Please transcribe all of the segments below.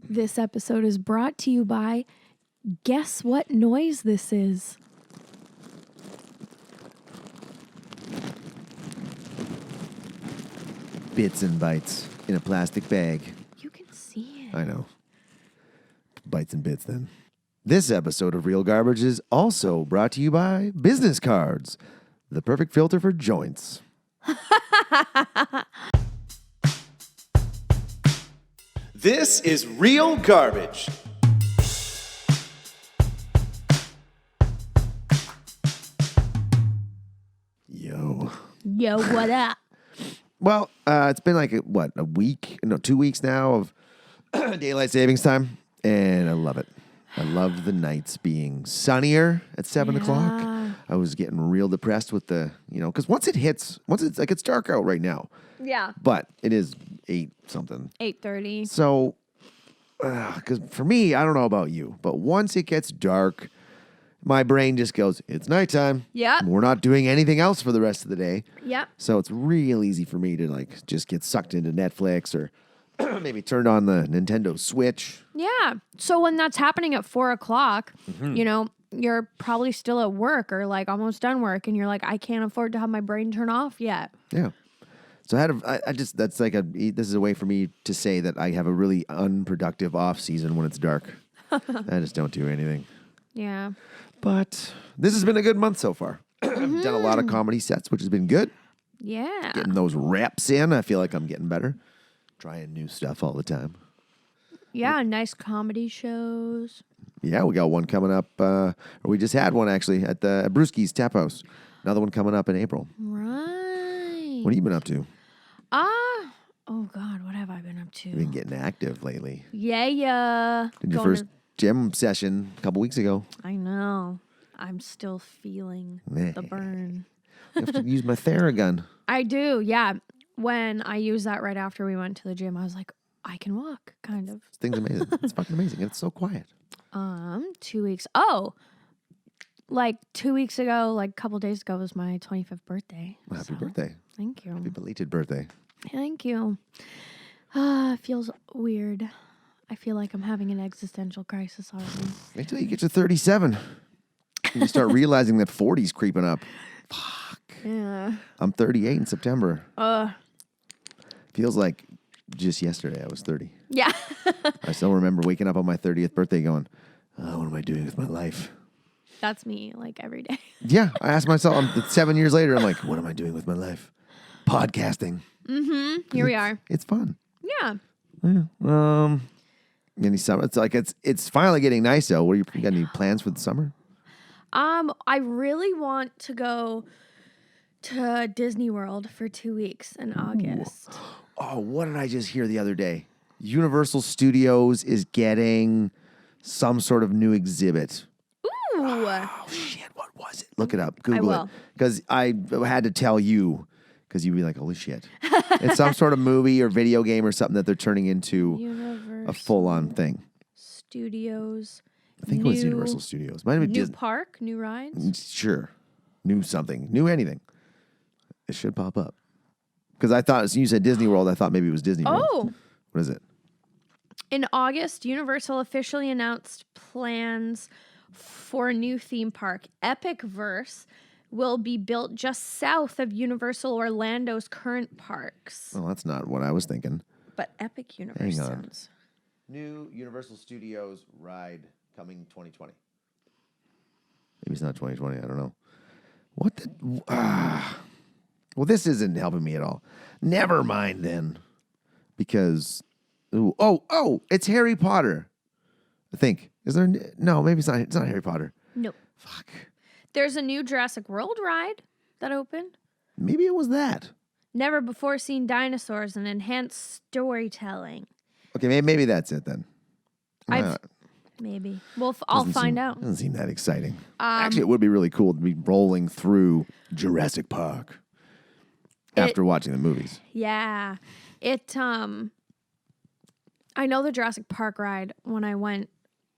This episode is brought to you by Guess What Noise This Is? Bits and bytes in a plastic bag. You can see it. I know. Bytes and bits then. This episode of Real Garbage is also brought to you by Business Cards, the perfect filter for joints. This is Real Garbage. Yo. Yo, what up? Well, it's been like, 2 weeks now of daylight savings time, and I love it. I love the nights being sunnier at 7 o'clock. I was getting real depressed with because once it's dark out right now. Yeah. But it is 8 something. 8:30. So, because for me, I don't know about you, but once it gets dark, my brain just goes, it's nighttime. Yep. We're not doing anything else for the rest of the day. Yep. So it's real easy for me to just get sucked into Netflix or maybe turn on the Nintendo Switch. Yeah. So when that's happening at 4 o'clock, you're probably still at work or almost done work, and you're like, I can't afford to have my brain turn off yet. Yeah. So this is a way for me to say that I have a really unproductive off season when it's dark. I just don't do anything. Yeah. But this has been a good month so far. I've done a lot of comedy sets, which has been good. Yeah. Getting those reps in, I feel like I'm getting better. Trying new stuff all the time. Yeah, nice comedy shows. Yeah, we got one coming up. Or we just had one actually at the Brewski's Tap House. Another one coming up in April. Right. What have you been up to? Oh God, what have I been up to? You've been getting active lately. Yeah. Did your first gym session a couple weeks ago. I know. I'm still feeling the burn. I have to use my Theragun. I do, yeah. When I used that right after we went to the gym, I was like, I can walk, kind of. This thing's amazing. It's fucking amazing. It's so quiet. 2 weeks. Oh, 2 weeks ago, a couple days ago was my 25th birthday. Well, happy birthday. Thank you. Happy belated birthday. Thank you. It feels weird. I feel like I'm having an existential crisis already. Wait till you get to 37. And you start realizing that 40's creeping up. Fuck. Yeah. I'm 38 in September. Feels like just yesterday I was 30. Yeah. I still remember waking up on my 30th birthday going, oh, what am I doing with my life? That's me, every day. Yeah. I asked myself, 7 years later, I'm like, what am I doing with my life? Podcasting. Mm-hmm. Here we are. It's fun. Yeah. Yeah. Any summer? It's finally getting nice though. You got any plans for the summer? I really want to go to Disney World for 2 weeks in August. Oh, what did I just hear the other day? Universal Studios is getting some sort of new exhibit. Ooh. Oh, shit. What was it? Look it up. Google will. it. Because I had to tell you, because you'd be like, holy shit. It's some sort of movie or video game or something that they're turning into a full-on thing. Studios. I think it was Universal Studios. Might have been New Disney. park, new rides. Sure. New something. New anything. It should pop up. Because I thought, as you said Disney World, I thought maybe it was Disney World. Oh. What is it? In August, Universal officially announced plans for a new theme park. Epic Verse will be built just south of Universal Orlando's current parks. Well, that's not what I was thinking. But Epic Universe Hang on. sounds. New Universal Studios ride coming 2020. Maybe it's not 2020. I don't know. What the... Well, this isn't helping me at all. Never mind then. Because... it's Harry Potter. I think. Is there... No, maybe it's not. It's not Harry Potter. Nope. Fuck. There's a new Jurassic World ride that opened. Maybe it was that. Never before seen dinosaurs and enhanced storytelling. Okay, maybe that's it then. Maybe. I'll find out. Doesn't seem that exciting. Actually, it would be really cool to be rolling through Jurassic Park after watching the movies. Yeah. I know the Jurassic Park ride when I went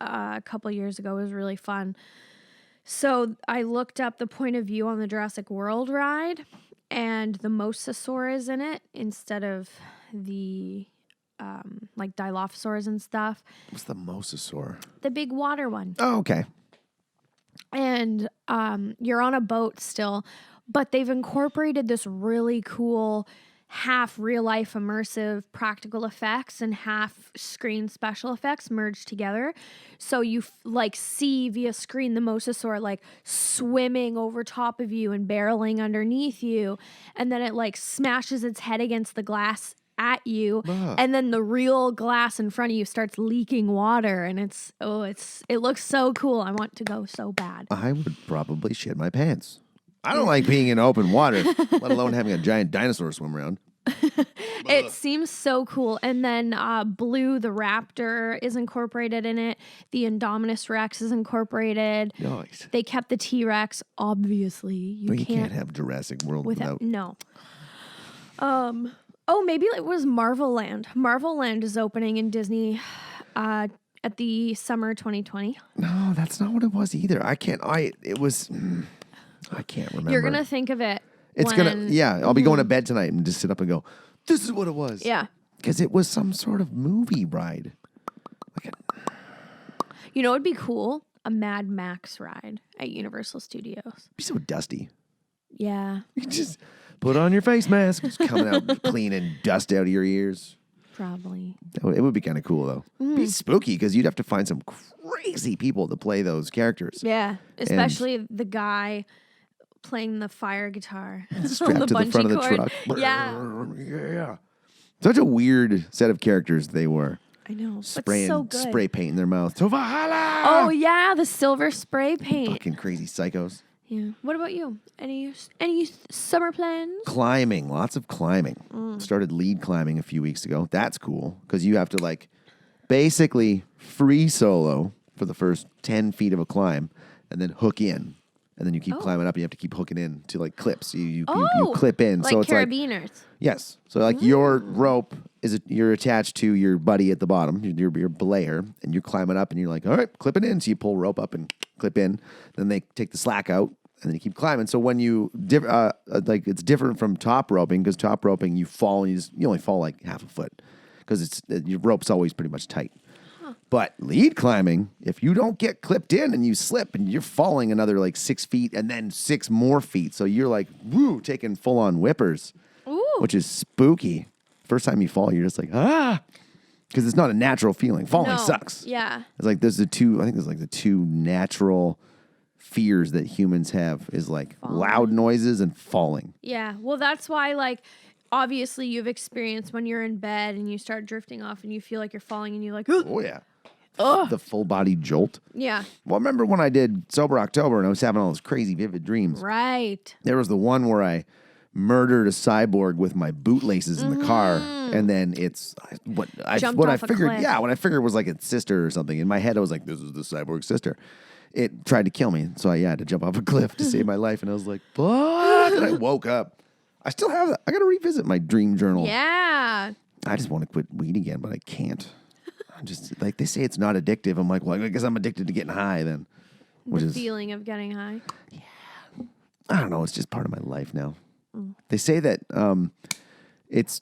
a couple years ago was really fun. So I looked up the point of view on the Jurassic World ride, and the mosasaur is in it instead of the like dilophosaurs and stuff. What's the mosasaur? The big water one. Oh, okay. And you're on a boat still, but they've incorporated this really cool half real life immersive practical effects and half screen special effects merged together. So you like see via screen the mosasaur like swimming over top of you and barreling underneath you, and then it like smashes its head against the glass at you, and then the real glass in front of you starts leaking water, and it looks so cool. I want to go so bad. I would probably shit my pants. I don't like being in open water, let alone having a giant dinosaur swim around. It seems so cool. And then Blue the raptor is incorporated in it. The Indominus Rex is incorporated. Nice. They kept the T-Rex, obviously. You can't have Jurassic World without... No. Oh, maybe it was Marvel Land. Marvel Land is opening in Disney at the summer 2020. No, that's not what it was either. I can't remember. You're going to think of it. I'll be going to bed tonight and just sit up and go, this is what it was. Yeah. Because it was some sort of movie ride. You know what would be cool? A Mad Max ride at Universal Studios. It'd be so dusty. Yeah. You just put on your face mask. It's coming out cleaning dust out of your ears. Probably. It would be kind of cool, though. It'd be spooky because you'd have to find some crazy people to play those characters. Yeah. Especially the guy playing the fire guitar. Strapped to the front of the truck. Yeah. Such a weird set of characters they were. I know. Spraying so good. spray paint in their mouth. To Valhalla! Oh, yeah. The silver spray paint. Fucking crazy psychos. Yeah. What about you? Any summer plans? Climbing. Lots of climbing. Started lead climbing a few weeks ago. That's cool because you have to like basically free solo for the first 10 feet of a climb and then hook in. And then you keep climbing up and you have to keep hooking in to like clips. You clip in. Like so it's carabiners. like, yes. So like your rope you're attached to your buddy at the bottom, your belayer, and you're climbing up and you're like, all right, clip it in. So you pull rope up and clip in. Then they take the slack out and then you keep climbing. So when you, it's different from top roping because top roping you fall and you only fall like half a foot because your rope's always pretty much tight. But lead climbing, if you don't get clipped in and you slip and you're falling another like 6 feet and then 6 more feet. So you're like, woo, taking full on whippers, which is spooky. First time you fall, you're just like, because it's not a natural feeling. Falling sucks. Yeah. It's like there's the two natural fears that humans have is like loud noises and falling. Yeah. Well, that's why like, obviously you've experienced when you're in bed and you start drifting off and you feel like you're falling and you're like, oh yeah. The full body jolt. Yeah. Well, I remember when I did Sober October and I was having all those crazy vivid dreams. Right. There was the one where I murdered a cyborg with my bootlaces in the car, and then what I figured. Yeah, what I figured was like its sister or something. In my head, I was like, "This is the cyborg's sister." It tried to kill me, so I had to jump off a cliff to save my life, and I was like, "Fuck!" And I woke up. I still have that. I got to revisit my dream journal. Yeah. I just want to quit weed again, but I can't. I'm just like they say it's not addictive. I'm like, well, I guess I'm addicted to getting high then. The feeling of getting high. Yeah. I don't know. It's just part of my life now. They say that it's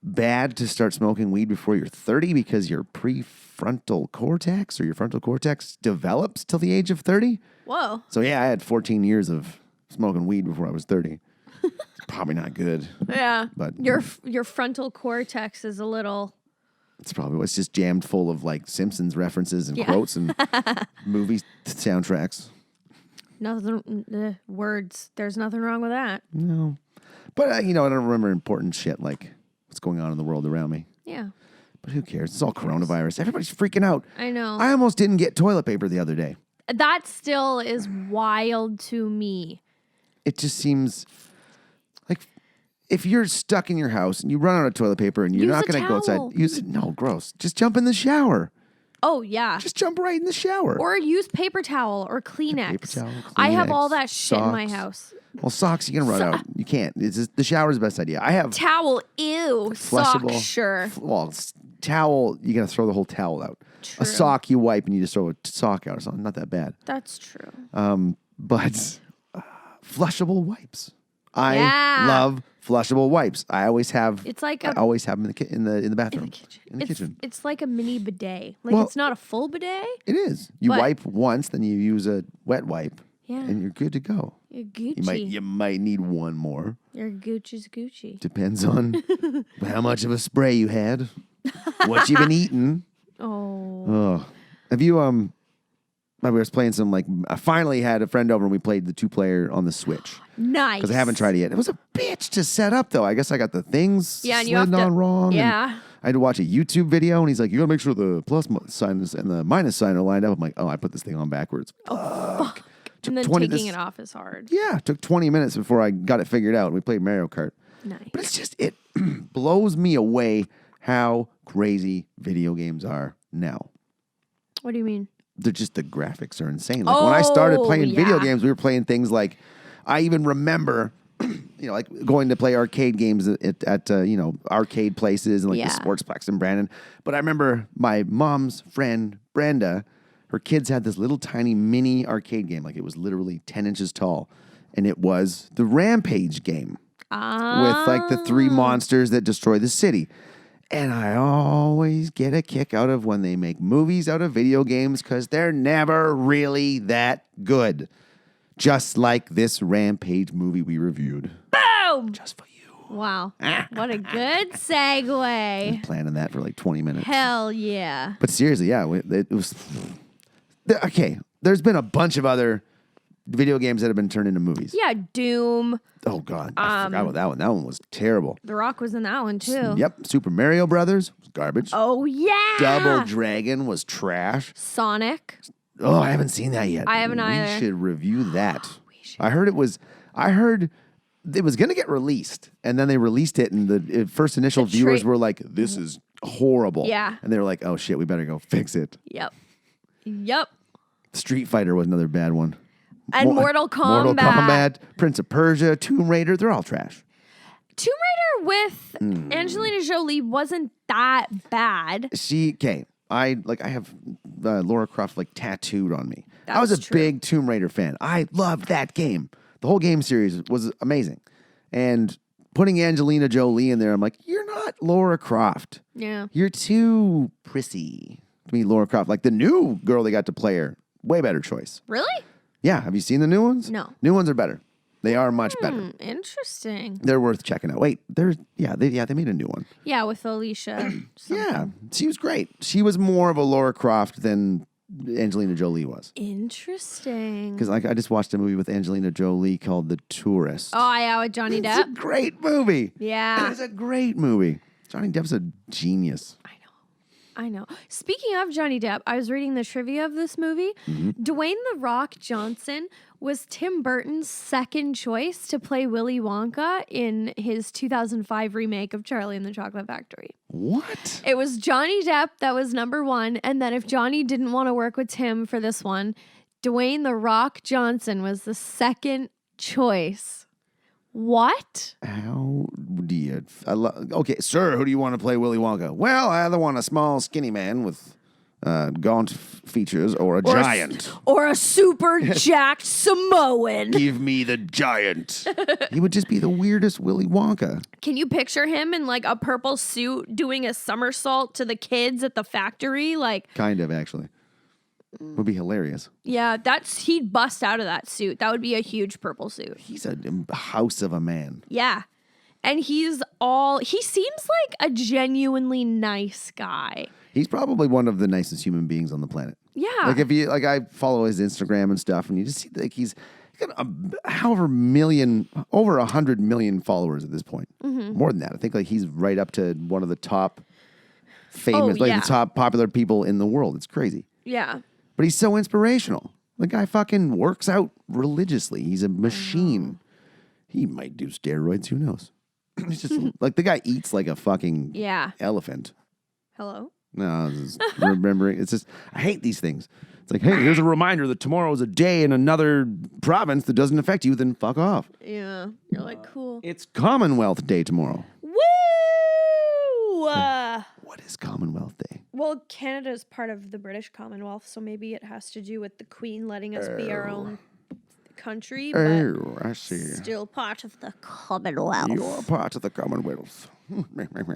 bad to start smoking weed before you're 30 because your prefrontal cortex or your frontal cortex develops till the age of 30. Whoa. So yeah, I had 14 years of smoking weed before I was 30. It's probably not good. Yeah. But your frontal cortex is a little... It's probably what's just jammed full of like Simpsons references and quotes and movie soundtracks. Nothing, words. There's nothing wrong with that. No. But, I don't remember important shit like what's going on in the world around me. Yeah. But who cares? It's all coronavirus. Everybody's freaking out. I know. I almost didn't get toilet paper the other day. That still is wild to me. It just seems like if you're stuck in your house and you run out of toilet paper and you're not going to go outside, use it. No, gross. Just jump in the shower. Oh, yeah. Just jump right in the shower. Or use paper towel or Kleenex. Paper towel, Kleenex, I have all that shit socks. in my house. Well, socks, you can run out. You can't. It's just, the shower's the best idea. I have... Towel, ew. Sock, sure. Well, towel, you got to throw the whole towel out. True. A sock you wipe and you just throw a sock out or something. Not that bad. That's true. But flushable wipes. I love Flushable wipes. I always have. It's like I always have them in the bathroom. in the kitchen. In the kitchen. It's like a mini bidet. Like Well- it's not a full bidet. It is. You But- wipe once, then you use a wet wipe, Yeah. and you're good to go. You're Gucci. You might need one more. Your Gucci's Gucci. Depends on how much of a spray you had, what you've been eating. Oh. Oh, have you I was playing some I finally had a friend over and we played the 2-player on the Switch Nice. because I haven't tried it yet. It was a bitch to set up though. I guess I got the things Yeah, and slid you have to- on wrong. Yeah. and I had to watch a YouTube video and he's like, "You gotta make sure the plus sign and the minus sign are lined up." I'm like, "Oh, I put this thing on backwards." Fuck. And then 20 taking this- it off is hard. Yeah, it took 20 minutes before I got it figured out. We played Mario Kart. Nice. But it's just, it blows me away how crazy video games are now. What do you mean? They're just, the graphics are insane. Like when I started Oh, playing video yeah. games, we were playing things like, I even remember, like going to play arcade games at arcade places and like Yeah. the Sportsplex in Brandon. But I remember my mom's friend, Brenda, her kids had this little tiny mini arcade game. Like it was literally 10 inches tall. And it was the Rampage game with like the 3 monsters that destroy the city. And I always get a kick out of when they make movies out of video games because they're never really that good. Just like this Rampage movie we reviewed. Boom! Just for you. Wow. What a good segue. Planning that for like 20 minutes. Hell yeah. But seriously, yeah, it was... Okay, there's been a bunch of other video games that have been turned into movies. Yeah, Doom. Oh, God. I forgot about that one. That one was terrible. The Rock was in that one too. Yep. Super Mario Brothers was garbage. Oh yeah. Double Dragon was trash. Sonic. Oh, I haven't seen that yet. I haven't either. We should review that. I heard it was going to get released, and then they released it, and the first initial viewers were like, "This is horrible." Yeah. And they were like, "Oh shit, we better go fix it." Yep. Street Fighter was another bad one. And Mortal Kombat. Mortal Kombat, Prince of Persia, Tomb Raider, they're all trash. Tomb Raider with Angelina Jolie wasn't that bad. I have Laura Croft tattooed on me. I That's was a true. big Tomb Raider fan. I loved that game. The whole game series was amazing. And putting Angelina Jolie in there, I'm like, you're not Laura Croft. Yeah. You're too prissy to be Laura Croft. Like the new girl they got to play her, way better choice. Really? Yeah, have you seen the new ones? No. New ones are better. They are much better. Interesting. They're worth checking out. Wait, they made a new one. Yeah, with Alicia. Yeah, she was great. She was more of a Laura Croft than Angelina Jolie was. Interesting. Because I just watched a movie with Angelina Jolie called The Tourist. Oh yeah, with Johnny It's Depp. a great movie. Yeah. It's a great movie. Johnny Depp's a genius. I know. Speaking of Johnny Depp, I was reading the trivia of this movie. Dwayne "The Rock" Johnson was Tim Burton's second choice to play Willy Wonka in his 2005 remake of Charlie and the Chocolate Factory. What? It was Johnny Depp that was number 1, and then if Johnny didn't want to work with Tim for this one, Dwayne "The Rock" Johnson was the second choice. What? How do you... okay, sir, who do you want to play Willy Wonka? Well, I either want a small, skinny man with gaunt features or a giant. Or a super jacked Samoan. Give me the giant. He would just be the weirdest Willy Wonka. Can you picture him in a purple suit doing a somersault to the kids at the factory? Kind of, actually. Would be hilarious. Yeah, he'd bust out of that suit. That would be a huge purple suit. He's a house of a man. Yeah. And he seems like a genuinely nice guy. He's probably one of the nicest human beings on the planet. Yeah. I follow his Instagram and stuff, and you just see he's got over 100 million followers at this point. More than that. I think he's right up to one of the top famous, the top popular people in the world. It's crazy. Yeah. But he's so inspirational. The guy fucking works out religiously. He's a machine. He might do steroids. Who knows? He's just the guy eats like a fucking elephant. Hello? No, it's just remembering. It's just, I hate these things. It's like, hey, here's a reminder that tomorrow is a day in another province that doesn't affect you, then fuck off. Yeah. You're like, cool. It's Commonwealth Day tomorrow. Woo! What is Commonwealth Day? Well, Canada is part of the British Commonwealth, so maybe it has to do with the Queen letting us be our own country, but Oh, I see. still part of the Commonwealth. You're part of the Commonwealth.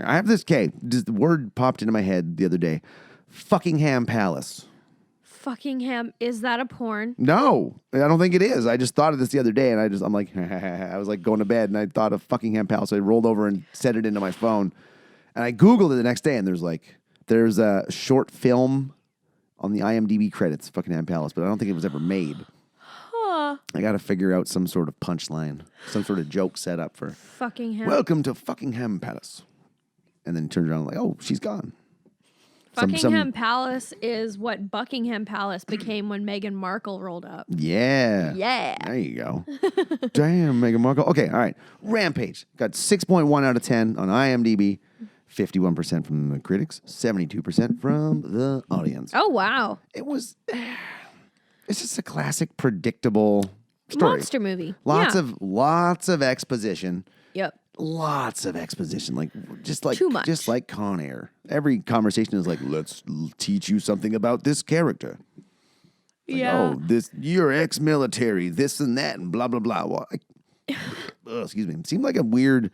I have this K. Just the word popped into my head the other day. Fuckingham Palace. Fuckingham, is that a porn? No, I don't think it is. I just thought of this the other day, and I'm like, I was like going to bed, and I thought of Fuckingham Palace. I rolled over and set it into my phone, and I Googled it the next day, and there's a short film on the IMDb credits, Fuckingham Palace, but I don't think it was ever made. Huh. I got to figure out some sort of punchline, some sort of joke set up for Fuckingham. welcome to Fuckingham Palace. And then turned around like, oh, she's gone. Buckingham Palace is what Buckingham Palace became when Meghan Markle rolled up. Yeah. Yeah. There you go. Damn, Meghan Markle. Okay, all right. Rampage. Got 6.1 out of 10 on IMDb. 51% from the critics, 72% from the audience. Oh, wow. It's just a classic, predictable story. Monster movie. Lots of exposition. Yep. Lots of exposition, Too much. just like Con Air. Every conversation is like, let's teach you something about this character. It's like, you're ex-military, this and that, and blah blah blah. Well, excuse me. It seemed like a weird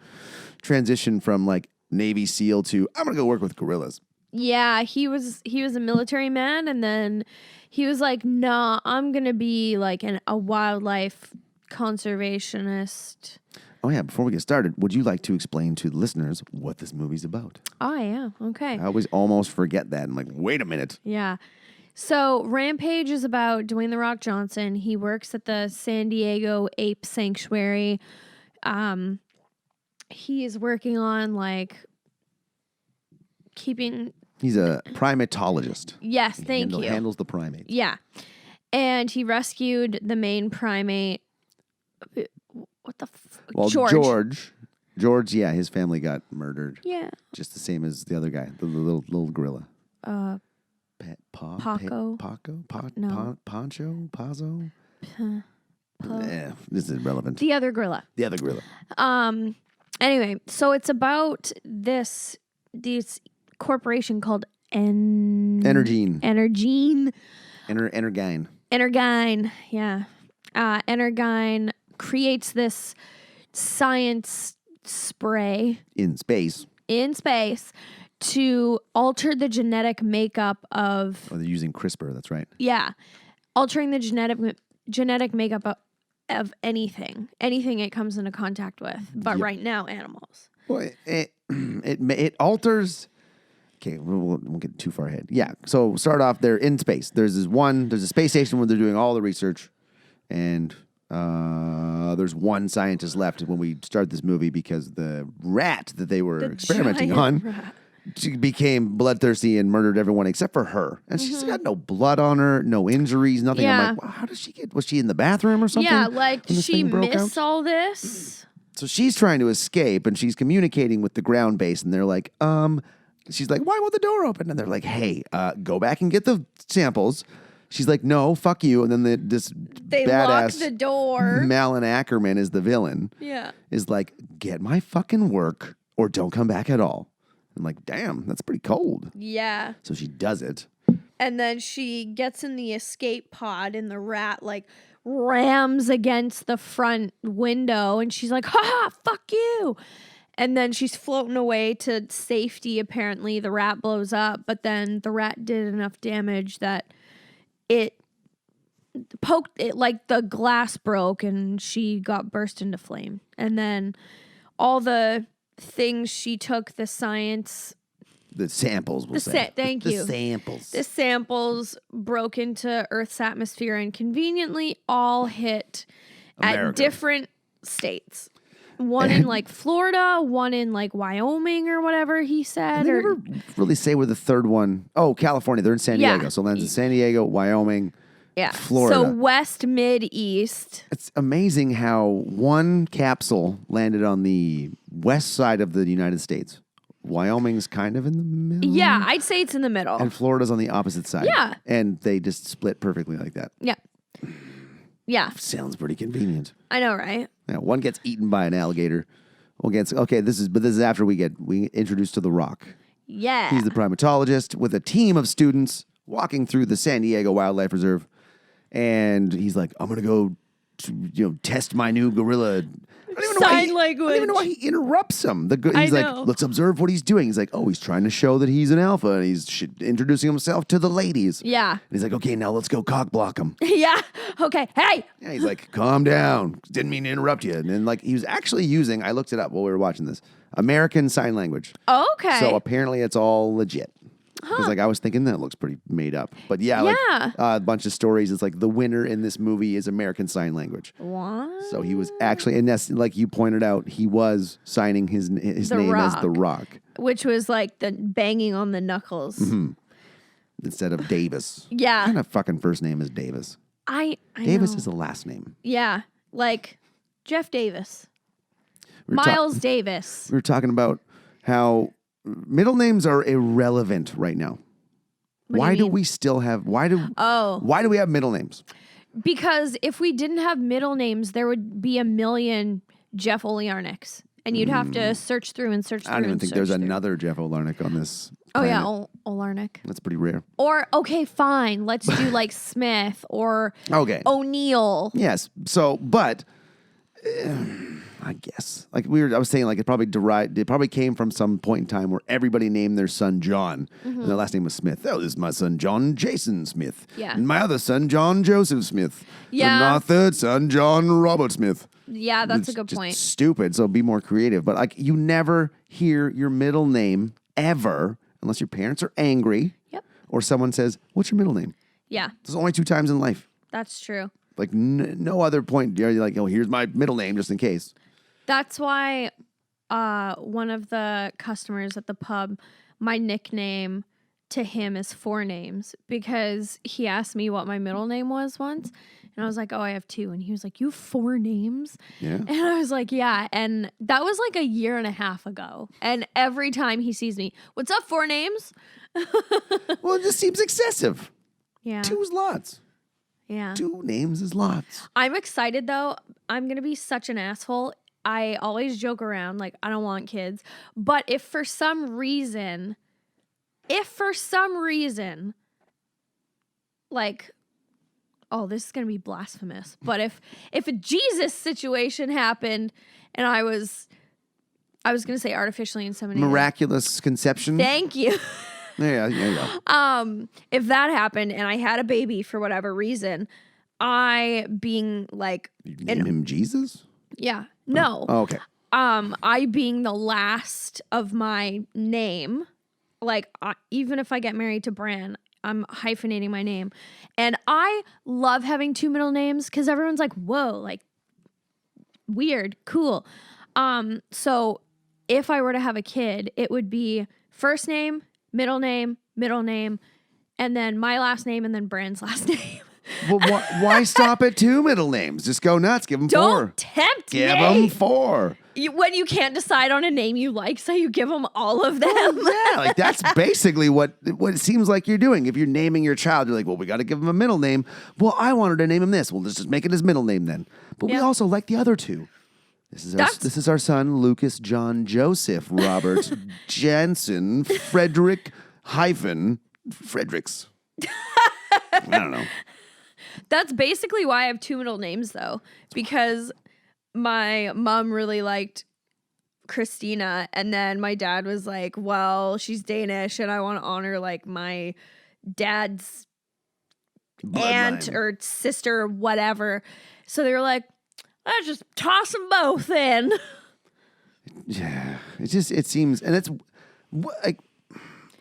transition from like Navy SEAL to I'm gonna go work with gorillas. Yeah, he was a military man, and then he was like, "Nah, I'm gonna be like a wildlife conservationist." Oh yeah, before we get started, would you like to explain to the listeners what this movie's about? Oh yeah, okay. I always almost forget that. I'm like, wait a minute. Yeah. So Rampage is about Dwayne "The Rock" Johnson. He works at the San Diego Ape Sanctuary. He is working on like keeping. He's a primatologist. Yes, thank you. Handles the primates. Yeah, and he rescued the main primate. What the? Well, George, yeah, his family got murdered. Yeah. Just the same as the other guy, the little gorilla. Paco. Poncho? Pazzo? This is irrelevant. The other gorilla. Anyway, so it's about this corporation called Energene. Energene, yeah. Energene creates this science spray in space to alter the genetic makeup of... Oh, they're using CRISPR, that's right. Yeah. Altering the genetic makeup of anything it comes into contact with. But right now, animals. Well, it alters... Okay, we won't get too far ahead. Yeah, so start off, they're in space. There's a space station where they're doing all the research, and there's one scientist left when we start this movie because the rat that they were experimenting on became bloodthirsty and murdered everyone except for her. And she's got no blood on her, no injuries, nothing. Yeah. I'm like, wow, how did she was she in the bathroom or something? Yeah, like she missed all this. So she's trying to escape and she's communicating with the ground base and they're like, she's like, why won't the door open? And they're like, hey, go back and get the samples. She's like, no, fuck you. And then they badass lock the door. Malin Ackerman is the villain. Yeah. Is like, get my fucking work or don't come back at all. I'm like, damn, that's pretty cold. Yeah. So she does it. And then she gets in the escape pod and the rat like rams against the front window and she's like, ha, fuck you. And then she's floating away to safety. Apparently the rat blows up, but then the rat did enough damage that it poked it, like the glass broke and she got burst into flame. And then all the things she took, the samples broke into Earth's atmosphere and conveniently all hit America. At different states. One in like Florida, one in like Wyoming or whatever he said. They never really say where the third one. Oh, California. They're in San Diego. So it lands in San Diego, Wyoming, Florida. So west, mid, east. It's amazing how one capsule landed on the west side of the United States. Wyoming's kind of in the middle. Yeah, I'd say it's in the middle. And Florida's on the opposite side. Yeah. And they just split perfectly like that. Yeah. Yeah. Sounds pretty convenient. I know, right? Yeah, one gets eaten by an alligator. This is after we get introduced to The Rock. Yeah. He's the primatologist with a team of students walking through the San Diego Wildlife Reserve. And he's like, I'm going to go test my new gorilla. I don't even know Sign I don't even know why he interrupts him. He's like, know. let's observe what he's doing. He's like, oh, he's trying to show that he's an alpha, and he's introducing himself to the ladies. Yeah. And he's like, okay, now let's go cock block him. Yeah. Okay. Hey. Yeah, he's like, calm down. Didn't mean to interrupt you. And then, like, he was actually using, I looked it up while we were watching this, American Sign Language. Okay. So apparently it's all legit. Because, like, I was thinking that looks pretty made up. But yeah, like, a bunch of stories. It's like the winner in this movie is American Sign Language. What? So he was actually, and that's, like you pointed out, he was signing his name as The Rock. Which was like the banging on the knuckles. Instead of Davis. Yeah. What kind of fucking first name is Davis? I Davis know. is a last name. Yeah. Like Jeff Davis. We were Miles Davis. We were talking about how middle names are irrelevant right now. Why do we still have, why do we have middle names? Because if we didn't have middle names, there would be a million Jeff Olearniks. And you'd have to search through and search through. I don't even think there's through. another Jeff Olarnik on this. Oh, yeah. planet. Olarnik. That's pretty rare. Or, okay, fine. Let's do like Smith or Okay. O'Neill. Yes. So, but I guess I was saying like it probably came from some point in time where everybody named their son John and their last name was Smith. Oh, this is my son John Jason Smith. Yeah. And my other son John Joseph Smith. Yeah. And my third son John Robert Smith. Yeah, that's a It's good just point. Stupid. So be more creative. But like you never hear your middle name ever unless your parents are angry. Yep. Or someone says, "What's your middle name?" Yeah, There's only 2 times in life. that's true. Like no other point. You're like, oh, here's my middle name just in case. That's why one of the customers at the pub, my nickname to him is 4 names because he asked me what my middle name was once. And I was like, oh, I have 2. And he was like, you have 4 names? Yeah. And I was like, yeah. And that was like a year and a half ago. And every time he sees me, what's up, 4 names? Well, it just seems excessive. Yeah. 2 is lots. Yeah. 2 names is lots. I'm excited though. I'm going to be such an asshole. I always joke around like I don't want kids, but if for some reason like oh, this is going to be blasphemous, but if a Jesus situation happened and I was going to say artificially inseminated. Miraculous conception. Thank you. Yeah, yeah. If that happened and I had a baby for whatever reason, I being like You name him Jesus? yeah. No. Oh, okay. I being the last of my name, like even if I get married to Bran, I'm hyphenating my name. And I love having 2 middle names because everyone's like, whoa, like weird, cool. So if I were to have a kid, it would be first name, middle name, and then my last name, and then Bran's last name. Well, why stop at 2 middle names? Just go nuts. Give them 4. Don't tempt Give me. them 4. When you can't decide on a name you like, so you give them all of them. Yeah, like that's basically what it seems like you're doing. If you're naming your child, you're like, well, we got to give him a middle name. Well, I wanted to name him this. Well, let's just make it his middle name then. But we Yeah. also like the other 2. This is our son, Lucas John Joseph Robert Jansen Frederick Fredericks. I don't know. That's basically why I have 2 middle names, though, because my mom really liked Christina, and then my dad was like, well, she's Danish, and I want to honor, like, my dad's aunt Bloodline. or sister or whatever. So they were like, let's just toss them both in. Yeah, it seems, and it's like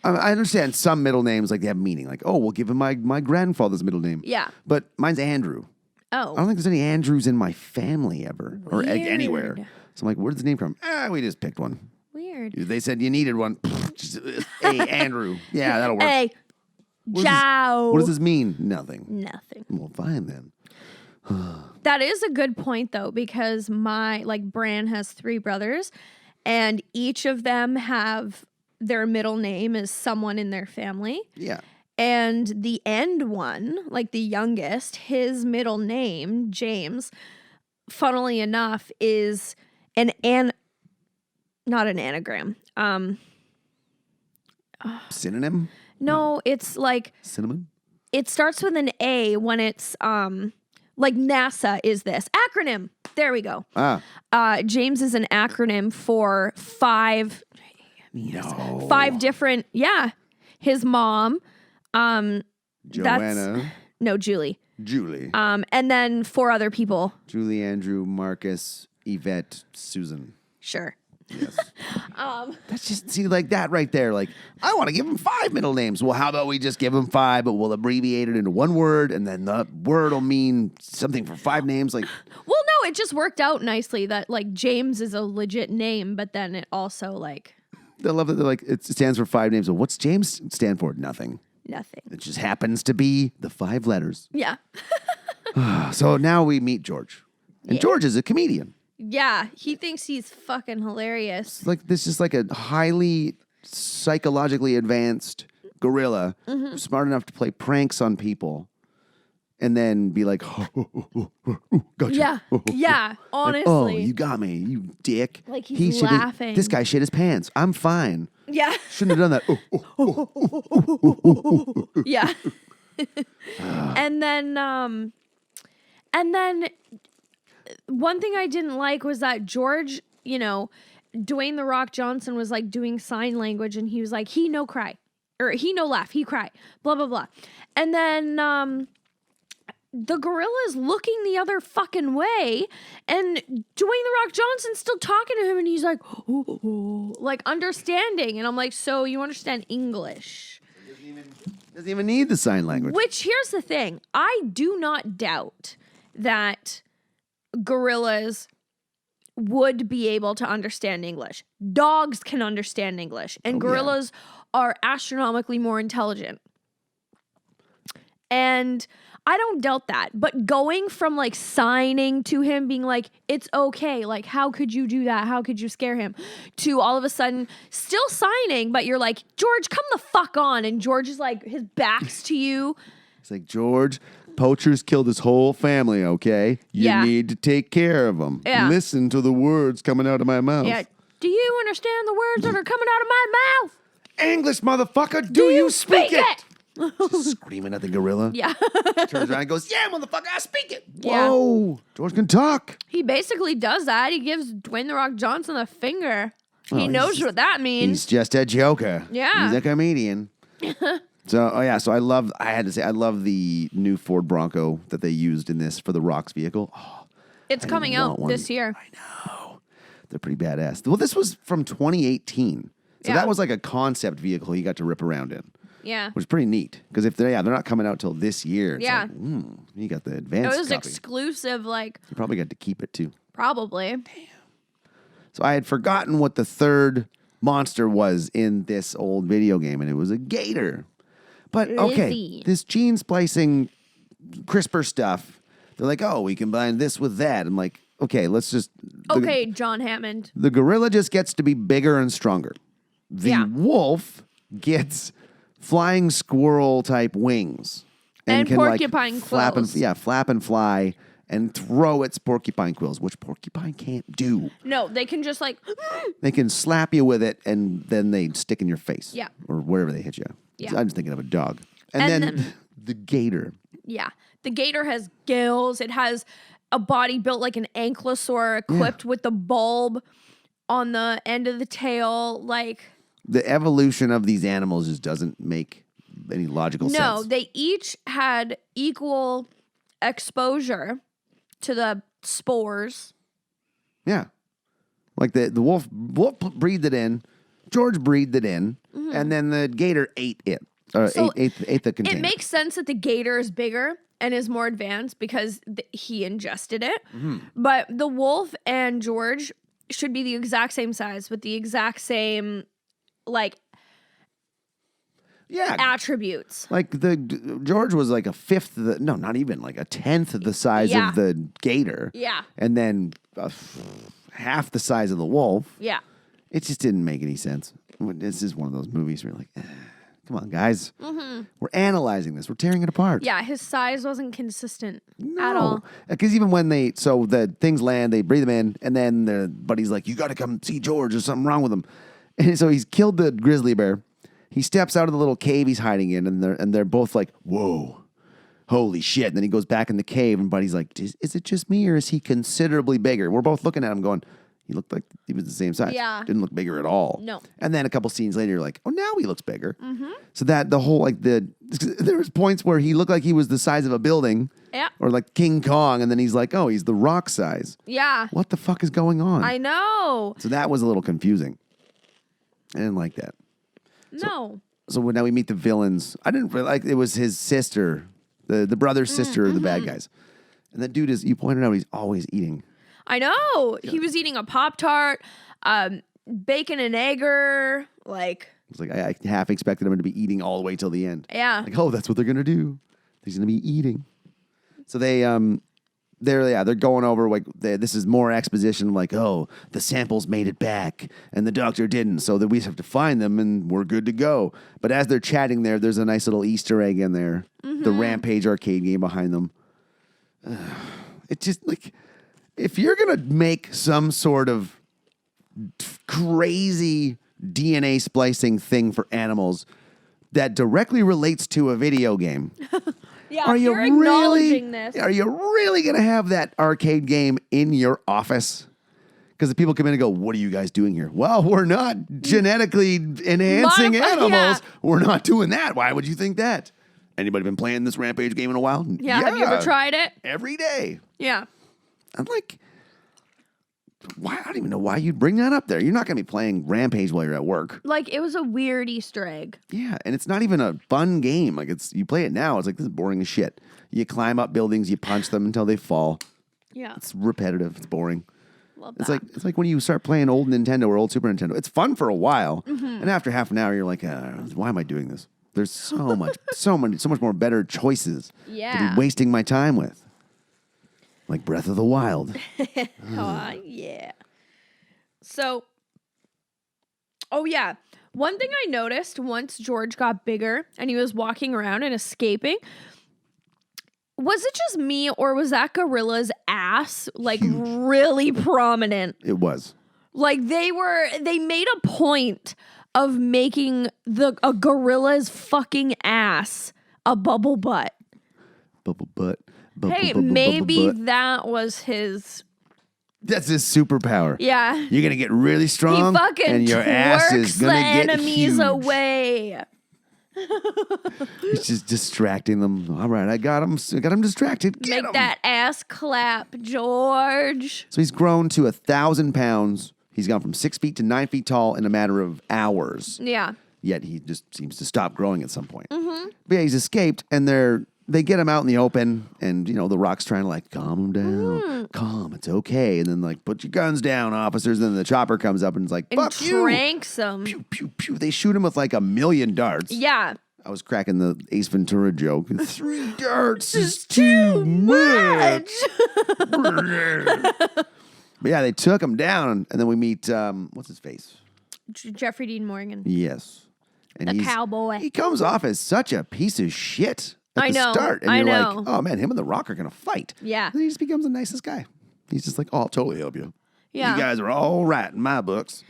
I understand some middle names like they have meaning. Like, oh, we'll give him my grandfather's middle name. Yeah. But mine's Andrew. I don't Oh. think there's any Andrews in my family ever or like, anywhere. Weird. So I'm like, where's the name from? We just picked one. Weird. They said you needed one. Hey, Andrew. Yeah, that'll work. Hey, Jow. What does this mean? Nothing. Nothing. Well, fine then. That is a good point, though, because Bran has 3 brothers, and each of them have their middle name is someone in their family. Yeah. And the end one, like the youngest, his middle name, James, funnily enough, is not an anagram. Synonym? No, it's like Cinnamon? it starts with an A when it's Like NASA is this acronym. There we go. James is an acronym for 5 different. Yeah, his mom. Joanna. No, Julie. And then 4 other people. Julie, Andrew, Marcus, Yvette, Susan. Sure. Yes. That's just, see, like that right there. Like, I want to give him 5 middle names. Well, how about we just give him 5, but we'll abbreviate it into one word, and then the word will mean something for 5 names. Like, well, no, it just worked out nicely that like James is a legit name, but then it also like. I love that they're like, it stands for 5 names. Well, what's James stand for? Nothing. It just happens to be the 5 letters. Yeah. So now we meet George. And George is a comedian. Yeah, he thinks he's fucking hilarious. Like, this is like a highly psychologically advanced gorilla who's smart enough to play pranks on people and then be like, gotcha. Yeah, yeah, honestly. Like, oh, you got me, you dick. Like, he's laughing. This guy shit his pants. I'm fine. Yeah. Shouldn't have done that. Yeah. And then one thing I didn't like was that George, Dwayne "The Rock" Johnson was like doing sign language, and he was like, he no cry, or he no laugh, he cry, blah, blah, blah. And then the gorilla is looking the other fucking way, and Dwayne "The Rock" Johnson's still talking to him, and he's like, oh, like understanding. And I'm like, so you understand English? Doesn't even need the sign language. Which, here's the thing. I do not doubt that gorillas would be able to understand English. Dogs can understand English, and gorillas are astronomically more intelligent. And I don't doubt that. But going from like signing to him being like, it's okay, like, how could you do that? How could you scare him? To all of a sudden still signing, but you're like, George, come the fuck on. And George is like, his back's to you. It's like, George, poachers killed his whole family, okay? You need to take care of them. Yeah. Listen to the words coming out of my mouth. Yeah. Do you understand the words that are coming out of my mouth? English, motherfucker, do you speak it? Just screaming at the gorilla. Yeah. Turns around and goes, yeah, motherfucker, I speak it. Yeah. Whoa. George can talk. He basically does that. He gives Dwayne "The Rock" Johnson a finger. Oh, He knows what that means. He's just a joker. Yeah. He's a comedian. So I love the new Ford Bronco that they used in this for the Rock's vehicle. Oh, It's coming out this year. I know. They're pretty badass. Well, this was from 2018. So that was like a concept vehicle he got to rip around in. Yeah. Which is pretty neat. Because if they're not coming out till this year. It's Yeah. like, you got the advanced It was copy. exclusive, like, You probably got to keep it too. probably. So I had forgotten what the third monster was in this old video game, and it was a gator. But okay, Lizzie. this gene splicing CRISPR stuff, they're like, oh, we combine this with that. I'm like, okay, let's just... Okay, John Hammond. The gorilla just gets to be bigger and stronger. The Yeah. wolf gets flying squirrel type wings. And can porcupine flap and, quills. flap and fly and throw its porcupine quills, which porcupine can't do. No, they can just like... They can slap you with it, and then they stick in your face. Yeah. Or wherever they hit you. Yeah. I'm just thinking of a dog. And And then the gator. Yeah. The gator has gills. It has a body built like an ankylosaur equipped with the bulb on the end of the tail. Like... The evolution of these animals just doesn't make any logical sense. No, they each had equal exposure to the spores. Yeah. Like the wolf breathed it in, George breathed it in, and then the gator ate it. So ate the container. It makes sense that the gator is bigger and is more advanced because he ingested it. But the wolf and George should be the exact same size with the exact same, like, attributes. Like George was like a fifth of the, no, not even, like a tenth of the size of the gator. Yeah. And then half the size of the wolf. Yeah. It just didn't make any sense. This is one of those movies where you're like, come on, guys. We're analyzing this. We're tearing it apart. Yeah, his size wasn't consistent at all. Because even when so the things land, they breathe them in, and then their buddy's like, you got to come see George. There's something wrong with him. And so he's killed the grizzly bear. He steps out of the little cave he's hiding in, and they're both like, whoa. holy shit. And then he goes back in the cave, and Buddy's like, is it just me, or is he considerably bigger? We're both looking at him going, he looked like he was the same size. Yeah. Didn't look bigger at all. No. And then a couple scenes later, you're like, oh, now he looks bigger. So that the whole, like, there was points where he looked like he was the size of a building. Yeah. Or like King Kong, and then he's like, oh, he's the Rock size. Yeah. What the fuck is going on? I know. So that was a little confusing. I didn't like that. No. So now we meet the villains. I didn't really like it was his sister, the brother's sister of the bad guys. And that dude is, you pointed out, he's always eating. I know. He was eating a Pop-Tart, bacon and egger, like. It's like I half expected him to be eating all the way till the end. Yeah. Like, oh, that's what they're gonna do. He's gonna be eating. So they're going over like this is more exposition like, oh, the samples made it back and the doctor didn't, so that we just have to find them and we're good to go. But as they're chatting there's a nice little Easter egg in there. The Rampage arcade game behind them. It's just like, if you're gonna make some sort of crazy DNA splicing thing for animals that directly relates to a video game. Yeah, Are you you're acknowledging this. Are you really going to have that arcade game in your office? Because the people come in and go, what are you guys doing here? Well, we're not genetically enhancing animals. Yeah. We're not doing that. Why would you think that? Anybody been playing this Rampage game in a while? Yeah, have you ever tried it? Every day. Yeah. I'm like, why? I don't even know why you'd bring that up there. You're not going to be playing Rampage while you're at work. Like, it was a weird Easter egg. Yeah, and it's not even a fun game. Like, you play it now, it's like, this is boring as shit. You climb up buildings, you punch them until they fall. Yeah. It's repetitive. It's boring. Love It's that. like when you start playing old Nintendo or old Super Nintendo. It's fun for a while, and after half an hour, you're like, why am I doing this? There's so much, so much more better choices to Yeah. be wasting my time with. Like Breath of the Wild. Yeah. So, oh yeah. One thing I noticed once George got bigger and he was walking around and escaping, was it just me or was that gorilla's ass like really prominent? It was. Like they made a point of making a gorilla's fucking ass a bubble butt. Bubble butt. Hey, Bubble maybe butt. that was his. That's his superpower. Yeah. You're gonna get really He strong, fucking and your ass is twerks the gonna get enemies huge. away. He's just distracting them. All right, I got him. I got him distracted. Get Make him. that ass clap, George. So he's grown to 1,000 pounds. He's gone from 6 feet to 9 feet tall in a matter of hours. Yeah. Yet he just seems to stop growing at some point. But yeah, he's escaped, and they get him out in the open, and the Rock's trying to like calm him down. Calm, it's okay. And then like, put your guns down, officers. And then the chopper comes up and it's like, And fuck you. tranks him. Pew, pew, pew. They shoot him with like 1,000,000 darts. Yeah. I was cracking the Ace Ventura joke. 3 darts is too much. But yeah, they took him down, and then we meet what's his face? Jeffrey Dean Morgan. Yes, and The he's- cowboy. He comes off as such a piece of shit at I the know, start, and I you're know. like, oh man, him and the Rock are gonna fight. Yeah. And then he just becomes the nicest guy. He's just like, oh, I'll totally help you. Yeah. You guys are all right in my books.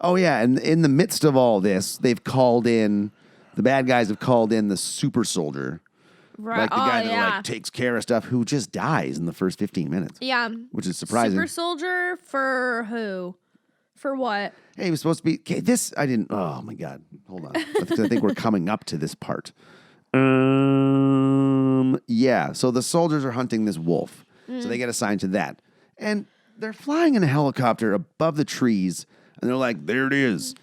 Oh yeah, and in the midst of all this, the bad guys have called in the super soldier. Right. Like the guy that yeah. like takes care of stuff, who just dies in the first 15 minutes. Yeah. Which is surprising. Super soldier for who? For what? Hey, he was supposed to be. Okay, this I didn't. Oh my god, hold on. Because I think we're coming up to this part. Yeah. So the soldiers are hunting this wolf, so they get assigned to that, and they're flying in a helicopter above the trees, and they're like, "There it is.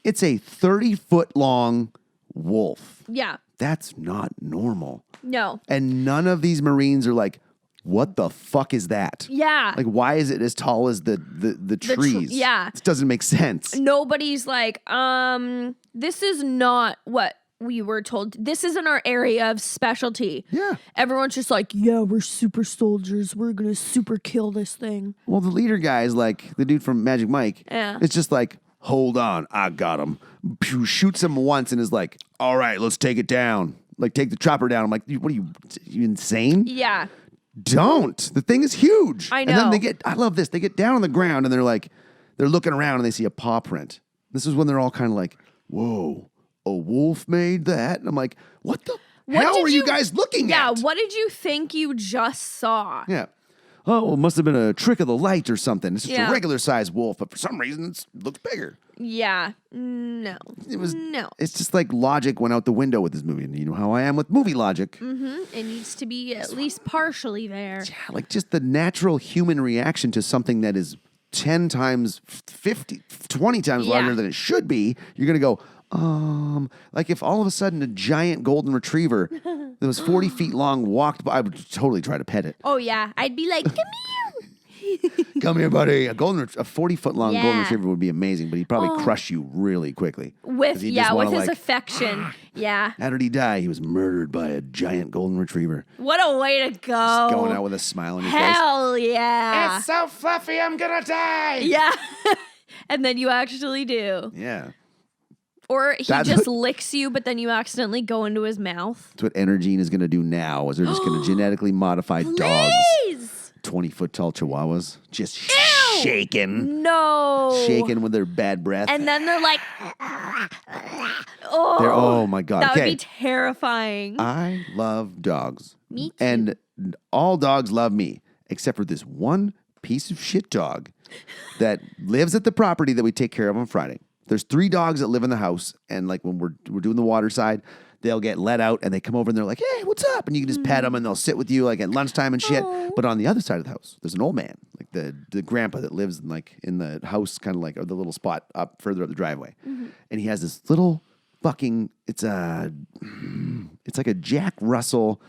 It's a 30-foot long wolf. Yeah. That's not normal." No. And none of these Marines are like, what the fuck is that? Yeah. Like, why is it as tall as the trees? yeah. This doesn't make sense. Nobody's like, this is not what we were told. This isn't our area of specialty. Yeah. Everyone's just like, yeah, we're super soldiers. We're going to super kill this thing. Well, the leader guy is like, the dude from Magic Mike. Yeah. It's just like, hold on, I got him. Pew, shoots him once and is like, all right, let's take it down. Like, take the chopper down. I'm like, what are you insane? Yeah. Don't. The thing is huge. I And then know. I love this. They get down on the ground and they're like, they're looking around and they see a paw print. This is when they're all kind of like, whoa, a wolf made that? And I'm like, what the hell are you guys looking Yeah, at? what did you think you just saw? Yeah. Oh, well, it must have been a trick of the light or something. It's just Yeah. a regular sized wolf, but for some reason it looks bigger. Yeah. No. It was No. It's just like logic went out the window with this movie. And you know how I am with movie logic. It needs to be at least partially there. Yeah, like just the natural human reaction to something that is 10 times, 50, 20 times larger than it should be. You're going to go, like if all of a sudden a giant golden retriever that was 40 feet long walked by, I would totally try to pet it. Oh, yeah. I'd be like, come here. Come here, buddy. A 40-foot-long golden Yeah. retriever would be amazing, but he'd probably crush you really quickly. 'Cause With he'd just wanna, his like, affection. Yeah. How did he die? He was murdered by a giant golden retriever. What a way to go. Just going out with a smile on your face. Hell yeah. so fluffy, I'm gonna die. Yeah. And then you actually do. Yeah. Or he That's just what- licks you, but then you accidentally go into his mouth. That's what Energene is gonna do now. Is they're just gonna genetically modify dogs. Please. 20-foot tall chihuahuas. Just shaking. No. Shaking with their bad breath. And then they're like, oh. Oh my God. That Okay. would be terrifying. I love dogs. Me too. And all dogs love me, except for this one piece of shit dog that lives at the property that we take care of on Friday. There's 3 dogs that live in the house, and like when we're doing the water side, they'll get let out and they come over and they're like, hey, what's up? And you can just pet them and they'll sit with you like at lunchtime and shit. Aw. But on the other side of the house, there's an old man, like the grandpa that lives in the house, kind of like, or the little spot up further up the driveway. And he has this little fucking, it's like a Jack Russell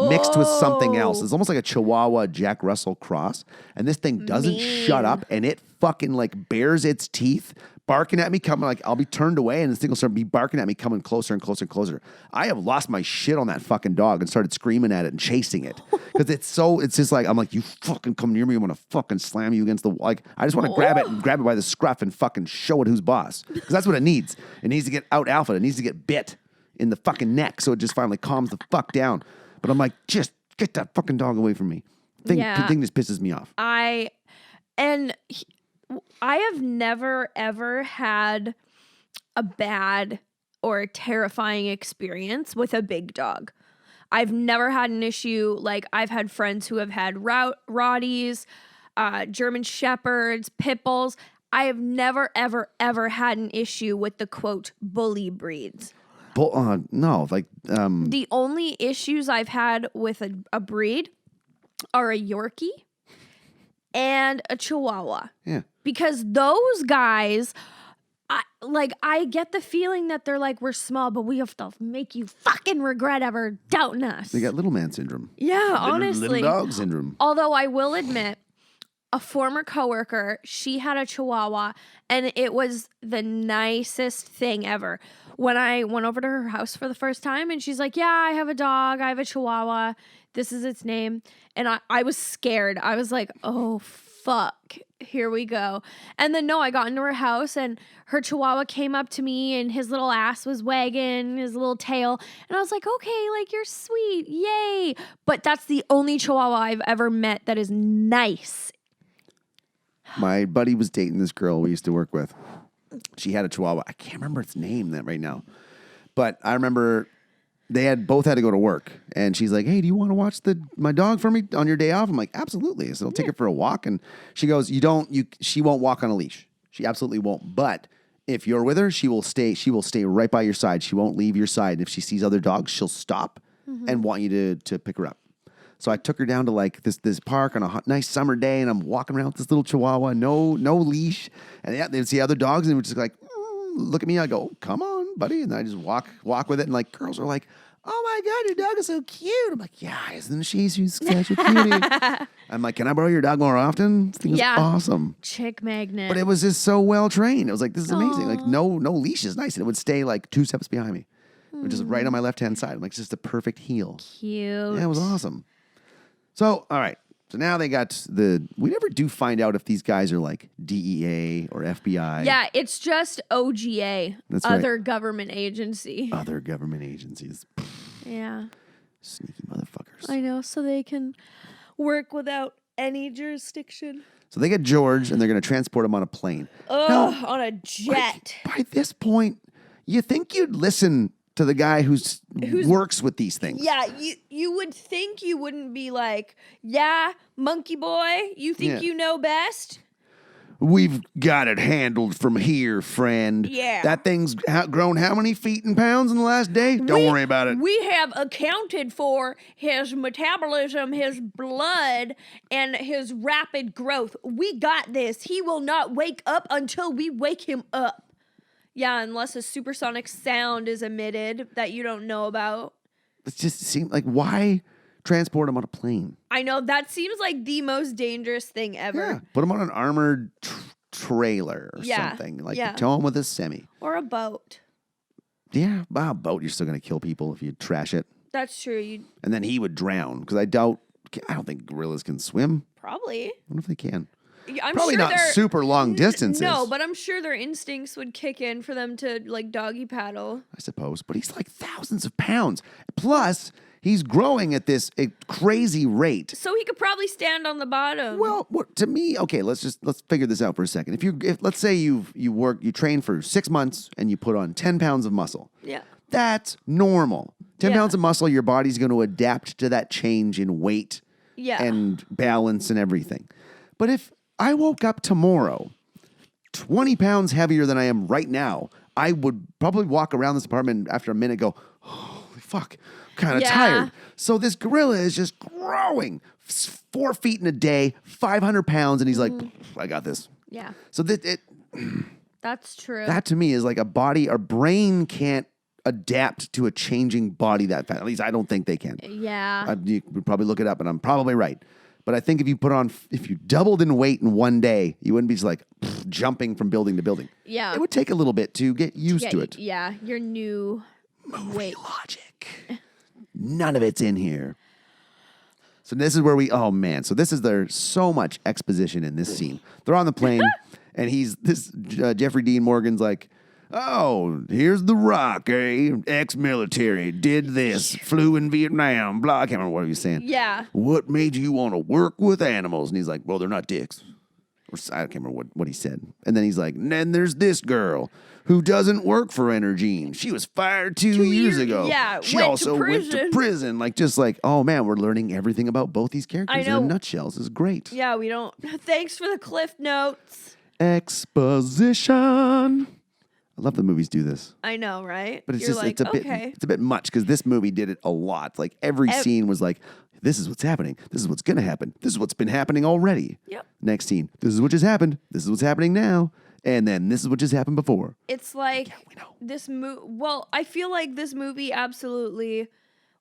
mixed with something else. It's almost like a Chihuahua Jack Russell cross. And this thing doesn't shut up, and it fucking like bares its teeth, barking at me, coming like I'll be turned away, and this thing will start be barking at me, coming closer and closer and closer. I have lost my shit on that fucking dog and started screaming at it and chasing it because it's just like I'm like, you fucking come near me, I'm gonna fucking slam you against the wall. Like I just want to grab it by the scruff and fucking show it who's boss, because that's what it needs. It needs to get out alpha. It needs to get bit in the fucking neck so it just finally calms the fuck down. But I'm like, just get that fucking dog away from me. Thing just pisses me off. I have never ever had a bad or terrifying experience with a big dog. I've never had an issue. Like I've had friends who have had Rotties, German Shepherds, Pit Bulls. I have never ever ever had an issue with the quote bully breeds. No, like The only issues I've had with a breed are a Yorkie and a Chihuahua. yeah. Because those guys, I get the feeling that they're like, we're small, but we have to make you fucking regret ever doubting us. They got little man syndrome. Yeah, honestly. Little dog syndrome. Although I will admit, a former coworker, she had a Chihuahua, and it was the nicest thing ever. When I went over to her house for the first time, and she's like, yeah, I have a dog. I have a Chihuahua. This is its name. And I was scared. I was like, oh, fuck. Here we go. And then, no, I got into her house, and her Chihuahua came up to me, and his little ass was wagging, his little tail. And I was like, okay, like, you're sweet. Yay. But that's the only Chihuahua I've ever met that is nice. My buddy was dating this girl we used to work with. She had a Chihuahua. I can't remember its name right now. But I remember they both had to go to work. And she's like, hey, do you want to watch my dog for me on your day off? I'm like, absolutely. So I'll take her for a walk. And she goes, she won't walk on a leash. She absolutely won't. But if you're with her, she will stay right by your side. She won't leave your side. If she sees other dogs, she'll stop and want you to pick her up. So I took her down to like this park on a nice summer day, and I'm walking around with this little Chihuahua, no leash. And yeah, they'd see other dogs, and they would just like, look at me. I go, come on, buddy. And I just walk with it. And like girls are like, oh my God, your dog is so cute. I'm like, yeah, isn't she? She's such a cutie. I'm like, can I borrow your dog more often? This thing is awesome. Chick magnet. But it was just so well trained. I was like, this is amazing. Like no leash is nice. And it would stay like 2 steps behind me, which is right on my left-hand side. I'm like, it's just a perfect heel. Cute. Yeah, it was awesome. So, all right. So now they got we never do find out if these guys are like DEA or FBI. Yeah, it's just OGA, That's right. other government agency. Other government agencies. Yeah, Sneaky motherfuckers. I know. So they can work without any jurisdiction. So they get George, and they're going to transport him on a plane. Ugh, on a jet. By this point, you think you'd listen to the guy who's works with these things. Yeah, you would think you wouldn't be like, yeah, monkey boy, you think you know best? We've got it handled from here, friend. Yeah. That thing's grown how many feet and pounds in the last day? Don't worry about it. We have accounted for his metabolism, his blood, and his rapid growth. We got this. He will not wake up until we wake him up. Yeah, unless a supersonic sound is emitted that you don't know about. It just seems like, why transport him on a plane? I know, that seems like the most dangerous thing ever. Yeah. Put him on an armored trailer or something. Like, tow him with a semi. Or a boat. Yeah, a boat, you're still going to kill people if you trash it. That's true. And then he would drown, because I don't think gorillas can swim. Probably. I wonder if they can. I'm Probably sure not super long distances. No, but I'm sure their instincts would kick in for them to, like, doggy paddle. I suppose. But he's like thousands of pounds. Plus, he's growing at this crazy rate. So he could probably stand on the bottom. Well, to me, okay, let's figure this out for a second. If let's say you train for 6 months and you put on 10 pounds of muscle. Yeah. That's normal. 10 pounds of muscle, your body's going to adapt to that change in weight and balance and everything. But if I woke up tomorrow 20 pounds heavier than I am right now, I would probably walk around this apartment after a minute and go, holy fuck, I'm kind of tired. So this gorilla is just growing 4 feet in a day, 500 pounds, and he's like, I got this. Yeah. So that's true. That to me is like our brain can't adapt to a changing body that fast. At least I don't think they can. Yeah. You would probably look it up, and I'm probably right. But I think if you doubled in weight in one day, you wouldn't be just like jumping from building to building. Yeah. It would take a little bit to get used to it. Yeah, your new movie logic. None of it's in here. So this is where there's so much exposition in this scene. They're on the plane, and Jeffrey Dean Morgan's like, oh, here's The Rock, ex-military, did this, flew in Vietnam, blah. I can't remember what he was saying. Yeah. What made you want to work with animals? And he's like, well, they're not dicks. Or I can't remember what he said. And then he's like, and then there's this girl who doesn't work for Energene. She was fired 2 years ago. Yeah, she also went to prison. Oh man, we're learning everything about both these characters in a nutshell. This is great. Yeah, we don't. Thanks for the cliff notes. Exposition. I love the movies do this. I know, right? But it's a bit much, because this movie did it a lot. Like every scene was like, this is what's happening. This is what's going to happen. This is what's been happening already. Yep. Next scene. This is what just happened. This is what's happening now. And then this is what just happened before. It's like this movie. Well, I feel like this movie absolutely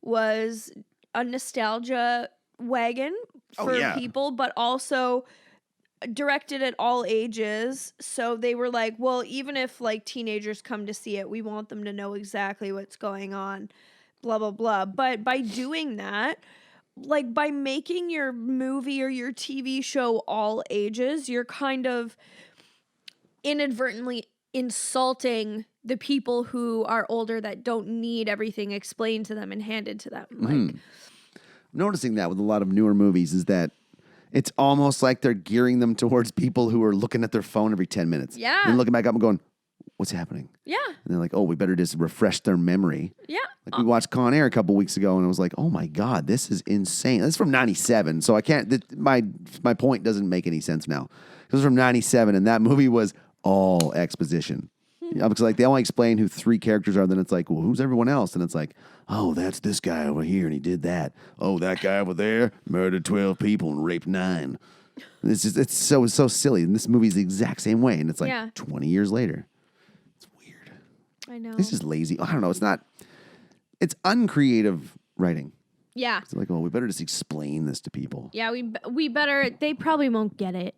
was a nostalgia wagon for people, but also directed at all ages. So they were like, well, even if like teenagers come to see it, we want them to know exactly what's going on, blah, blah, blah. But by doing that, like by making your movie or your TV show all ages, you're kind of inadvertently insulting the people who are older that don't need everything explained to them and handed to them. Like, noticing that with a lot of newer movies is that it's almost like they're gearing them towards people who are looking at their phone every 10 minutes. Yeah. And looking back up and going, what's happening? Yeah. And they're like, oh, we better just refresh their memory. Yeah. Like we watched Con Air a couple weeks ago, and I was like, oh my God, this is insane. This is from 97, so I can't, my point doesn't make any sense now. It was from 97, and that movie was all exposition. Because like they only explain who 3 characters are, then it's like, well, who's everyone else? And it's like, oh, that's this guy over here, and he did that. Oh, that guy over there murdered 12 people and raped 9. And it's so silly. And this movie's the exact same way, and it's like 20 years later. It's weird. I know. This is lazy. I don't know. It's uncreative writing. Yeah. It's like, well, we better just explain this to people. Yeah, we better. They probably won't get it.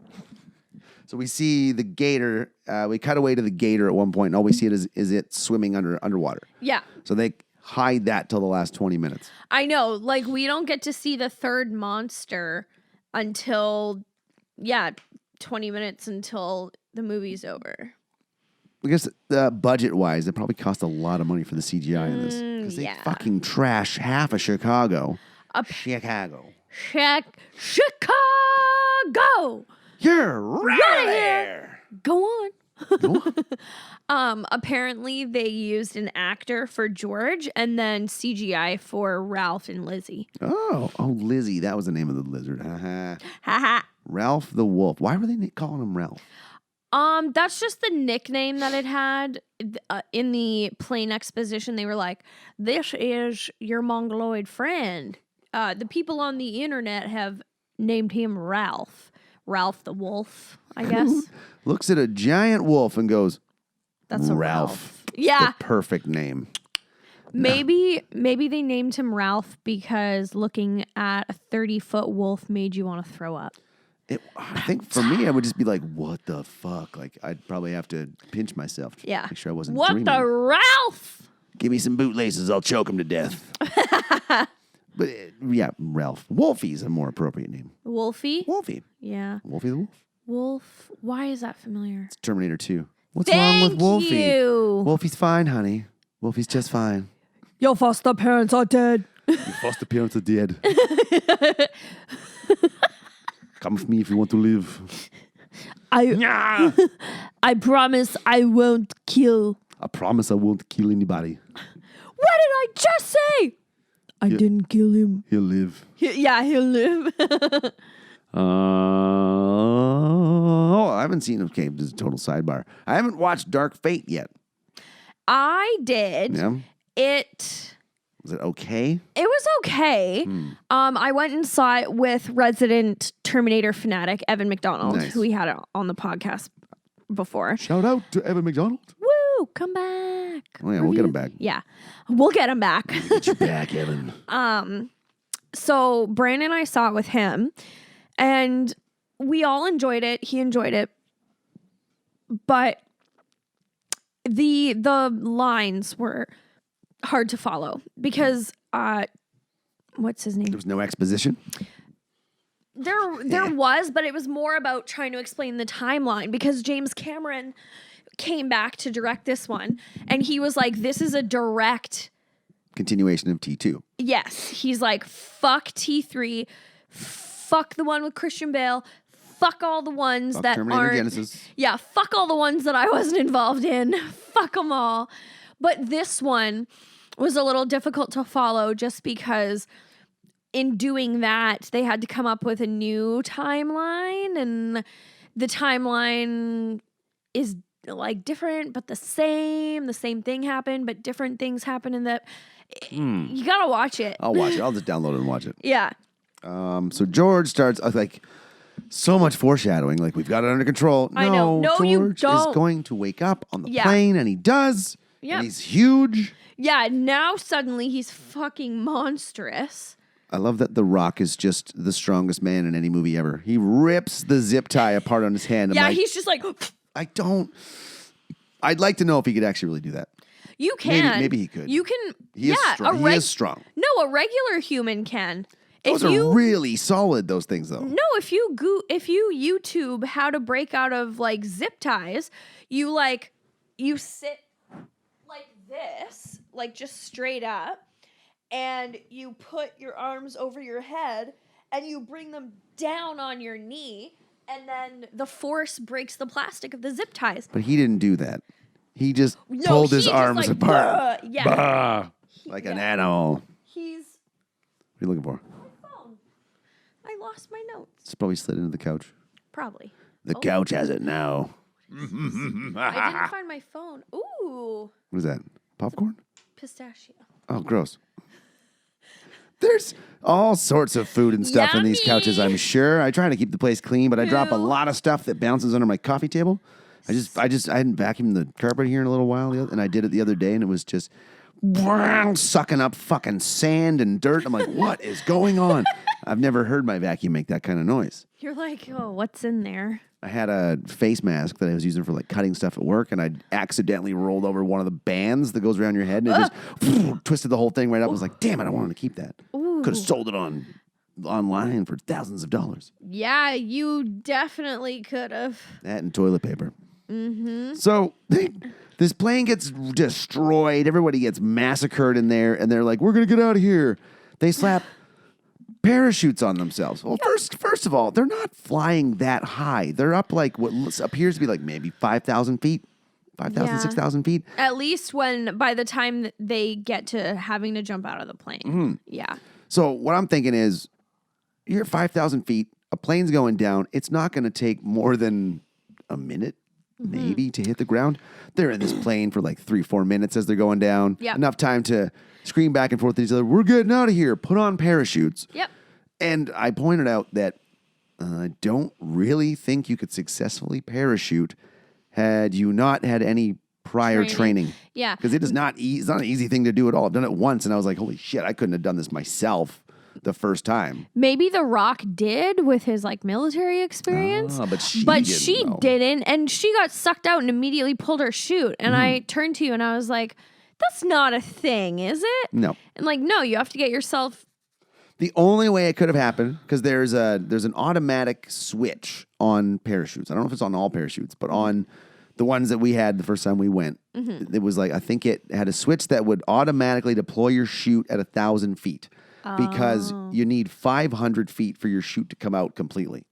So we see the gator. We cut away to the gator at one point, and all we see is it swimming underwater. Yeah. So they hide that till the last 20 minutes. I know. Like, we don't get to see the third monster until, 20 minutes until the movie's over. I guess budget-wise, it probably cost a lot of money for the CGI in this. Because they fucking trash half of Chicago. Chicago. Chicago! You're right there. Go on. Apparently they used an actor for George and then CGI for Ralph and Lizzie. Oh, Lizzie. That was the name of the lizard. Haha. Ralph the wolf. Why were they calling him Ralph? That's just the nickname that it had. In the plain exposition, they were like, "This is your mongoloid friend." The people on the internet have named him Ralph. Ralph the wolf, I guess. Looks at a giant wolf and goes, That's a Ralph. Yeah. The perfect name. Maybe they named him Ralph because looking at a 30-foot wolf made you want to throw up. I think for me, I would just be like, what the fuck? Like, I'd probably have to pinch myself to make sure I wasn't dreaming. What the Ralph? Give me some bootlaces. I'll choke him to death. But yeah, Ralph. Wolfie's a more appropriate name. Wolfie? Wolfie. Yeah. Wolfie the wolf. Wolf. Why is that familiar? It's Terminator 2. What's wrong with Wolfie? You. Wolfie's fine, honey. Wolfie's just fine. Your foster parents are dead. Your foster parents are dead. Come with me if you want to live. I promise I won't kill. I promise I won't kill anybody. What did I just say? I didn't kill him. He'll live. He'll live. I haven't seen. Okay, this is a total sidebar. I haven't watched Dark Fate yet. I did. Yeah. Was it okay? It was okay. I went and saw it with resident Terminator fanatic Evan McDonald, who we had on the podcast before. Shout out to Evan McDonald. Woo! Come back. Oh yeah, we'll get him back. Yeah, we'll get him back. Get you back, Evan. So Brandon and I saw it with him, and we all enjoyed it. He enjoyed it, but the lines were hard to follow because what's his name? There was no exposition. There was, but it was more about trying to explain the timeline because James Cameron came back to direct this one and he was like, this is a direct continuation of T2. Yes. He's like, fuck T3, fuck the one with Christian Bale, fuck all the ones fuck that Terminator aren't. Genesis. Yeah, fuck all the ones that I wasn't involved in. Fuck them all. But this one was a little difficult to follow just because in doing that, they had to come up with a new timeline, and the timeline is like different, but the same. The same thing happened, but different things happen in that. You gotta watch it. I'll watch it. I'll just download it and watch it. Yeah. So George starts like so much foreshadowing. Like, we've got it under control. I know. No, George you don't. is going to wake up on the plane, and he does. Yeah. And he's huge. Yeah. Now suddenly he's fucking monstrous. I love that The Rock is just the strongest man in any movie ever. He rips the zip tie apart on his hand. Yeah, he's just like... I'd like to know if he could actually really do that. You can. Maybe he could. You can... He is strong. He is strong. No, a regular human can. Those are really solid, those things, though. No, if you YouTube how to break out of, like, zip ties, you sit like this, like, just straight up, and you put your arms over your head and you bring them down on your knee, and then the force breaks the plastic of the zip ties. But he didn't do that. He just pulled his arms apart. Yeah. Bah, like an animal. What are you looking for? My phone. I lost my notes. It's probably slid into the couch. Probably. The couch has it now. I didn't find my phone. Ooh. What is that? Popcorn? Pistachio. Oh, gross. There's all sorts of food and stuff in these couches, I'm sure. I try to keep the place clean, but I drop a lot of stuff that bounces under my coffee table. I hadn't vacuumed the carpet here in a little while, and I did it the other day, and it was just sucking up fucking sand and dirt. I'm like, what is going on? I've never heard my vacuum make that kind of noise. You're like, oh, what's in there? I had a face mask that I was using for like cutting stuff at work, and I accidentally rolled over one of the bands that goes around your head, and it just twisted the whole thing right up. I was like, damn it, I wanted to keep that. Could have sold it online for thousands of dollars. Yeah, you definitely could have. That and toilet paper. Mm-hmm. So this plane gets destroyed. Everybody gets massacred in there, and they're like, we're going to get out of here. They slap parachutes on themselves. Well, first of all, they're not flying that high. They're up like what appears to be like maybe 5,000 feet, 5,000, Yeah. 6,000 feet. At least by the time they get to having to jump out of the plane. Mm-hmm. Yeah. So what I'm thinking is, you're at 5,000 feet, a plane's going down. It's not going to take more than a minute, maybe, to hit the ground. They're in this plane for like 3-4 minutes as they're going down. Yep. Enough time to scream back and forth to each other, we're getting out of here, put on parachutes. Yep. And I pointed out that I don't really think you could successfully parachute had you not had any prior training. Yeah. Because it's not an easy thing to do at all. I've done it once, and I was like, holy shit, I couldn't have done this myself the first time. Maybe The Rock did with his like military experience. But she didn't, and she got sucked out and immediately pulled her chute. And I turned to you and I was like, that's not a thing, is it? No. And like, no, you have to get yourself. The only way it could have happened, because there's an automatic switch on parachutes. I don't know if it's on all parachutes, but on the ones that we had the first time we went, it was like, I think it had a switch that would automatically deploy your chute at 1,000 feet because you need 500 feet for your chute to come out completely.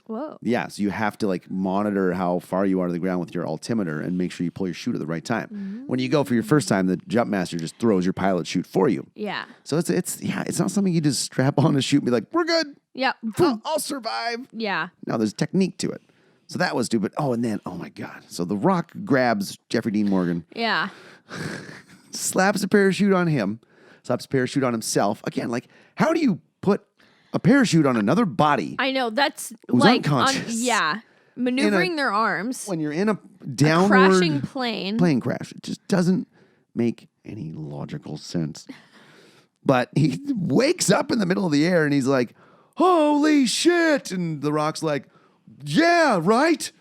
Whoa. Yeah, so you have to like monitor how far you are to the ground with your altimeter and make sure you pull your chute at the right time. When you go for your first time, the jump master just throws your pilot chute for you. Yeah. So it's not something you just strap on a chute and be like, we're good. Yep. I'll survive. Yeah. No, there's technique to it. So that was stupid. Oh, and then, oh my God. So The Rock grabs Jeffrey Dean Morgan, Yeah. slaps a parachute on him, slaps a parachute on himself. Again, like, how do you put a parachute on another body I know. That's who's like unconscious? maneuvering their arms. When you're in a A downward crashing plane crash. It just doesn't make any logical sense. But he wakes up in the middle of the air and he's like, holy shit. And The Rock's like, yeah, right?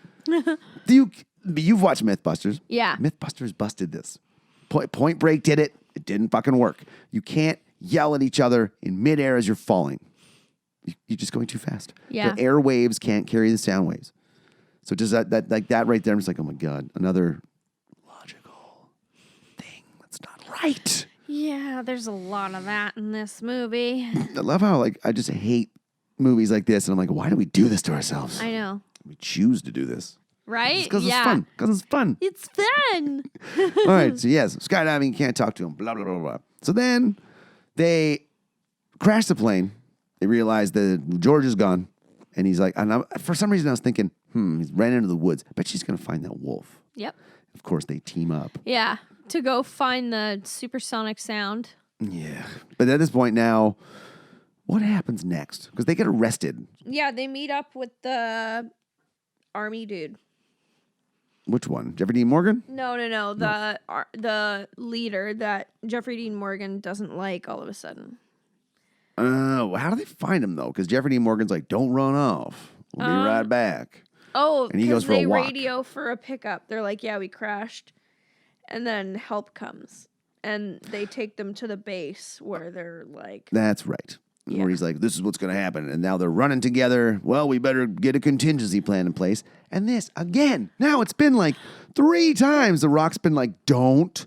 You've watched Mythbusters. Yeah. Mythbusters busted this. Point Break did it. It didn't fucking work. You can't yell at each other in midair as you're falling. You're just going too fast. Yeah. The air waves can't carry the sound waves. So just that like that right there, I'm just like, oh my God, another logical thing that's not right. Yeah, there's a lot of that in this movie. I love how like I just hate movies like this, and I'm like, why do we do this to ourselves? I know. We choose to do this. Right? Because it's fun. Because it's fun. It's fun. All right. So yes, skydiving, you can't talk to him. Blah blah blah blah. So then they crash the plane. They realize that George is gone, and he's like, and for some reason I was thinking, he's ran into the woods. I bet she's gonna find that wolf. Yep. Of course, they team up. Yeah. To go find the supersonic sound. Yeah. But at this point now, what happens next? Because they get arrested. Yeah, they meet up with the army dude. Which one? Jeffrey Dean Morgan? No. The leader that Jeffrey Dean Morgan doesn't like all of a sudden. How do they find him, though? Because Jeffrey Dean Morgan's like, don't run off. We'll be right back. Oh, And he goes because for a they walk. radio for a pickup. They're like, yeah, we crashed. And then help comes. And they take them to the base where they're like... That's right. Yeah. Where he's like, this is what's going to happen. And now they're running together. Well, we better get a contingency plan in place. And this, again, now it's been like 3 times The Rock's been like, don't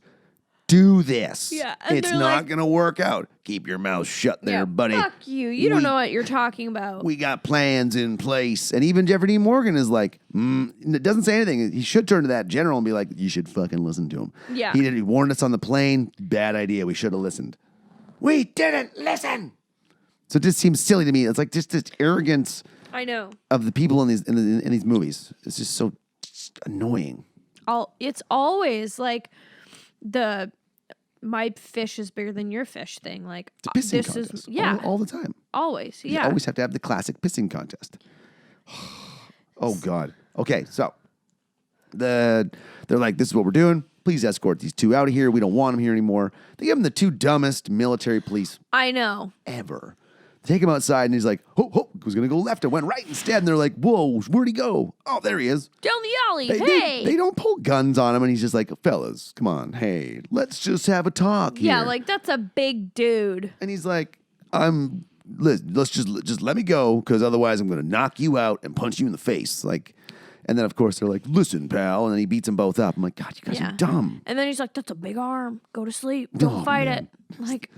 do this. Yeah, and it's they're not like- going to work out. Keep your mouth shut there, yeah, buddy. fuck you. You don't know what you're talking about. We got plans in place. And even Jeffrey Dean Morgan is like, it doesn't say anything. He should turn to that general and be like, you should fucking listen to him. Yeah. He warned us on the plane. Bad idea. We should have listened. We didn't listen. So it just seems silly to me. It's like just this arrogance I know. of the people in these movies. It's just so annoying. It's always like the my fish is bigger than your fish thing. Like It's a pissing this contest. is All the time. always. You Yeah. always have to have the classic pissing contest. Oh, God. Okay, so they're like, this is what we're doing. Please escort these 2 out of here. We don't want them here anymore. They give them the 2 dumbest military police I know. ever. Take him outside, and he's like, was going to go left and went right instead. And they're like, whoa, where'd he go? Oh, there he is. Down the alley. They Hey. don't pull guns on him, and he's just like, fellas, come on, hey, let's just have a talk here. Yeah, like that's a big dude. And he's like, let's just let me go, because otherwise I'm going to knock you out and punch you in the face. Like, and then, of course, they're like, listen, pal. And then he beats them both up. I'm like, God, you guys are dumb. And then he's like, that's a big arm. Go to sleep. Don't fight man. it. Like,